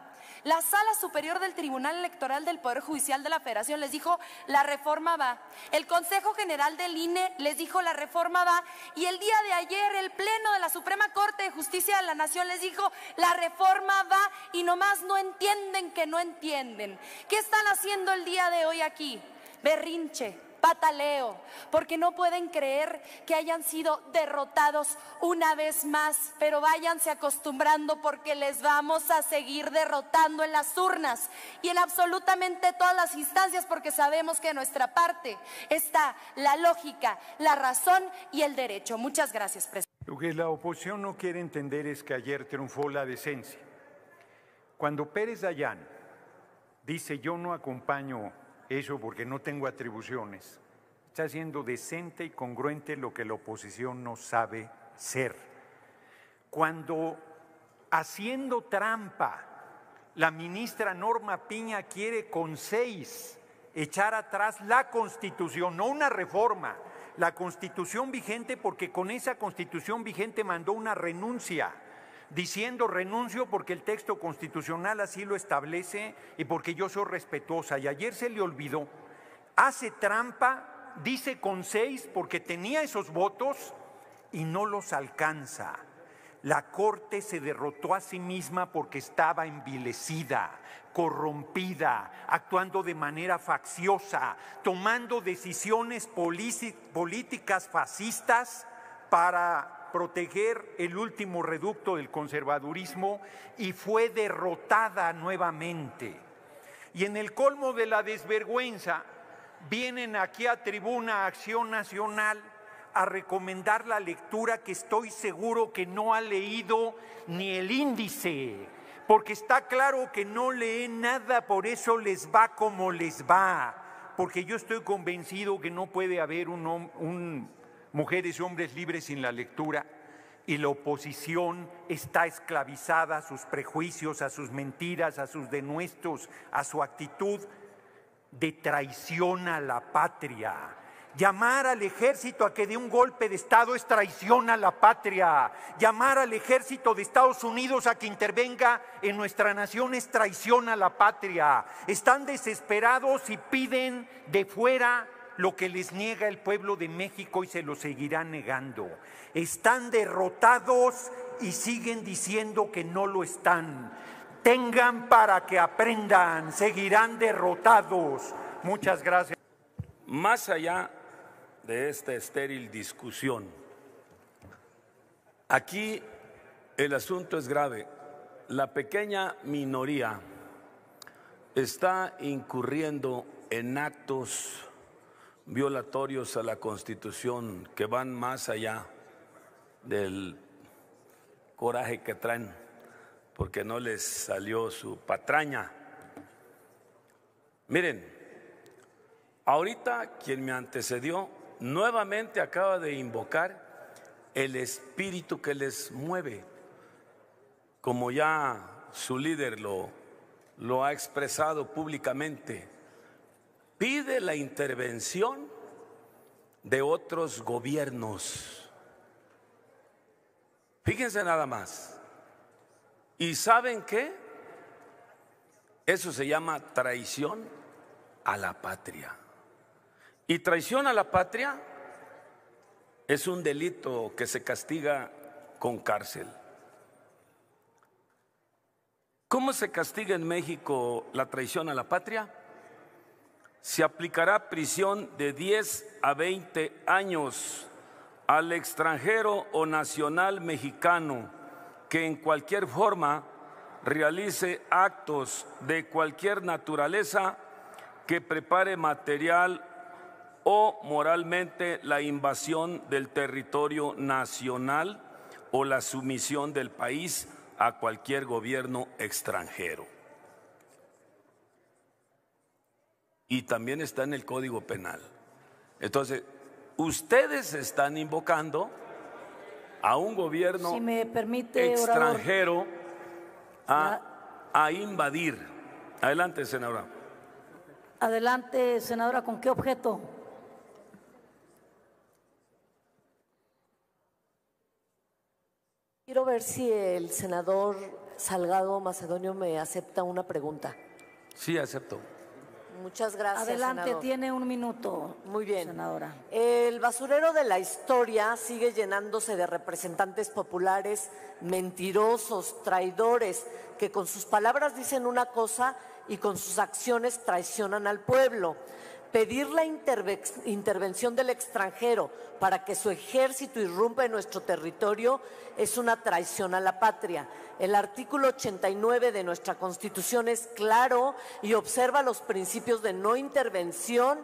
La Sala Superior del Tribunal Electoral del Poder Judicial de la Federación les dijo: la reforma va. El Consejo General del INE les dijo: la reforma va. Y el día de ayer el Pleno de la Suprema Corte de Justicia de la Nación les dijo: la reforma va. Y nomás no entienden que no entienden. ¿Qué están haciendo el día de hoy aquí? Berrinche, pataleo, porque no pueden creer que hayan sido derrotados una vez más, pero váyanse acostumbrando porque les vamos a seguir derrotando en las urnas y en absolutamente todas las instancias, porque sabemos que de nuestra parte está la lógica, la razón y el derecho. Muchas gracias, presidente. Lo que la oposición no quiere entender es que ayer triunfó la decencia. Cuando Pérez Dayán dice: yo no acompaño eso porque no tengo atribuciones, está siendo decente y congruente lo que la oposición no sabe ser. Cuando, haciendo trampa, la ministra Norma Piña quiere con 6 echar atrás la Constitución, no una reforma, la Constitución vigente, porque con esa Constitución vigente mandó una renuncia, diciendo: renuncio porque el texto constitucional así lo establece y porque yo soy respetuosa. Y ayer se le olvidó, hace trampa, dice con 6 porque tenía esos votos y no los alcanza. La Corte se derrotó a sí misma porque estaba envilecida, corrompida, actuando de manera facciosa, tomando decisiones políticas fascistas para proteger el último reducto del conservadurismo, y fue derrotada nuevamente. Y en el colmo de la desvergüenza, vienen aquí a Tribuna Acción Nacional a recomendar la lectura que estoy seguro que no ha leído ni el índice, porque está claro que no leen nada, por eso les va como les va, porque yo estoy convencido que no puede haber mujeres y hombres libres sin la lectura, y la oposición está esclavizada a sus prejuicios, a sus mentiras, a sus denuestos, a su actitud de traición a la patria. Llamar al ejército a que dé un golpe de Estado es traición a la patria. Llamar al ejército de Estados Unidos a que intervenga en nuestra nación es traición a la patria. Están desesperados y piden de fuera lo que les niega el pueblo de México y se lo seguirá negando. Están derrotados y siguen diciendo que no lo están. Tengan para que aprendan, seguirán derrotados. Muchas gracias. Más allá de esta estéril discusión, aquí el asunto es grave. La pequeña minoría está incurriendo en actos violatorios a la Constitución que van más allá del coraje que traen porque no les salió su patraña. Miren, ahorita quien me antecedió nuevamente acaba de invocar el espíritu que les mueve, como ya su líder lo ha expresado públicamente. Pide la intervención de otros gobiernos. Fíjense nada más. ¿Y saben qué? Eso se llama traición a la patria. Y traición a la patria es un delito que se castiga con cárcel. ¿Cómo se castiga en México la traición a la patria? Se aplicará prisión de 10 a 20 años al extranjero o nacional mexicano que en cualquier forma realice actos de cualquier naturaleza que prepare material o moralmente la invasión del territorio nacional o la sumisión del país a cualquier gobierno extranjero. Y también está en el Código Penal. Entonces, ustedes están invocando a un gobierno si me permite, extranjero orador, a invadir. Adelante, senadora. Adelante, senadora, ¿con qué objeto? Quiero ver si el senador Salgado Macedonio me acepta una pregunta. Sí, acepto. Muchas gracias, Adelante, senador. tiene un minuto. Muy bien. Senadora. El basurero de la historia sigue llenándose de representantes populares mentirosos, traidores, que con sus palabras dicen una cosa y con sus acciones traicionan al pueblo. Pedir la intervención del extranjero para que su ejército irrumpa en nuestro territorio es una traición a la patria. El artículo 89 de nuestra Constitución es claro y observa los principios de no intervención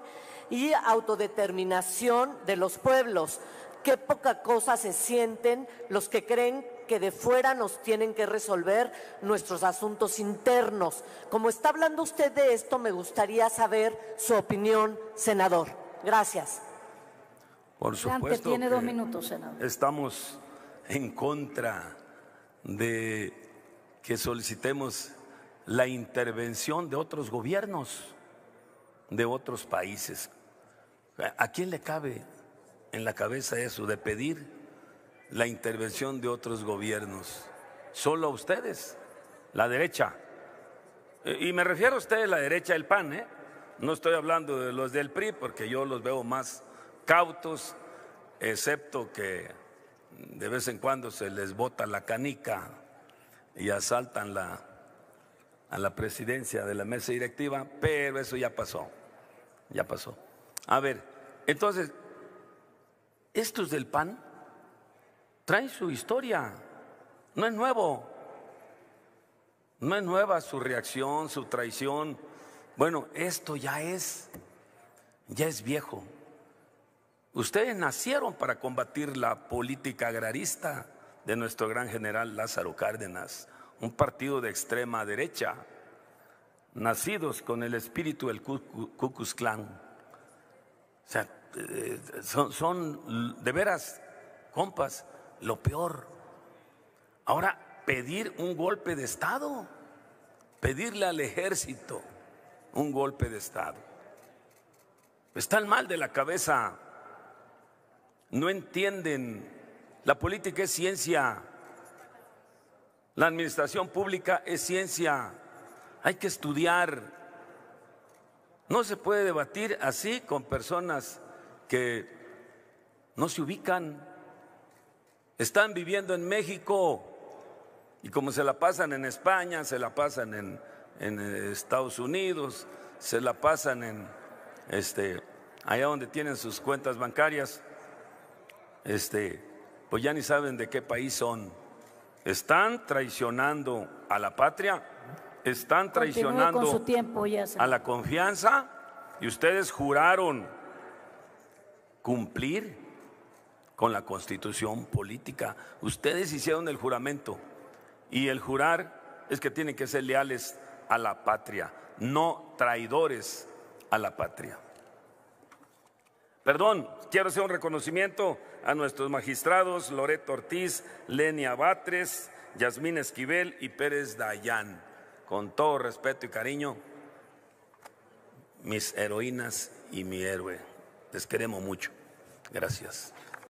y autodeterminación de los pueblos. Qué poca cosa se sienten los que creen que de fuera nos tienen que resolver nuestros asuntos internos. Como está hablando usted de esto, me gustaría saber su opinión, senador. Gracias. Por supuesto tiene que 2 minutos, senador. Estamos en contra de que solicitemos la intervención de otros gobiernos, de otros países. ¿A quién le cabe en la cabeza eso de pedir la intervención de otros gobiernos? Solo a ustedes, la derecha. Y me refiero a ustedes, la derecha del PAN, ¿eh? No estoy hablando de los del PRI porque yo los veo más cautos, excepto que de vez en cuando se les bota la canica y asaltan a la presidencia de la mesa directiva, pero eso ya pasó, ya pasó. A ver, entonces, estos del PAN traen su historia, no es nuevo, no es nueva su reacción, su traición. Bueno, esto ya es viejo. Ustedes nacieron para combatir la política agrarista de nuestro gran general Lázaro Cárdenas, un partido de extrema derecha, nacidos con el espíritu del Ku Klux Klan. O sea, son de veras, compas, lo peor. Ahora, pedir un golpe de Estado, pedirle al ejército un golpe de Estado. Están mal de la cabeza, no entienden. La política es ciencia, la administración pública es ciencia, hay que estudiar. No se puede debatir así con personas que no se ubican, están viviendo en México y como se la pasan en España, se la pasan en Estados Unidos, se la pasan en allá donde tienen sus cuentas bancarias, pues ya ni saben de qué país son. Están traicionando a la patria, están traicionando con su tiempo, ya, a la confianza, y ustedes juraron cumplir con la Constitución política. Ustedes hicieron el juramento, y el jurar es que tienen que ser leales a la patria, no traidores a la patria. Perdón, quiero hacer un reconocimiento a nuestros magistrados Loreto Ortiz, Lenia Batres, Yasmín Esquivel y Pérez Dayán. Con todo respeto y cariño, mis heroínas y mi héroe. Les queremos mucho. Gracias.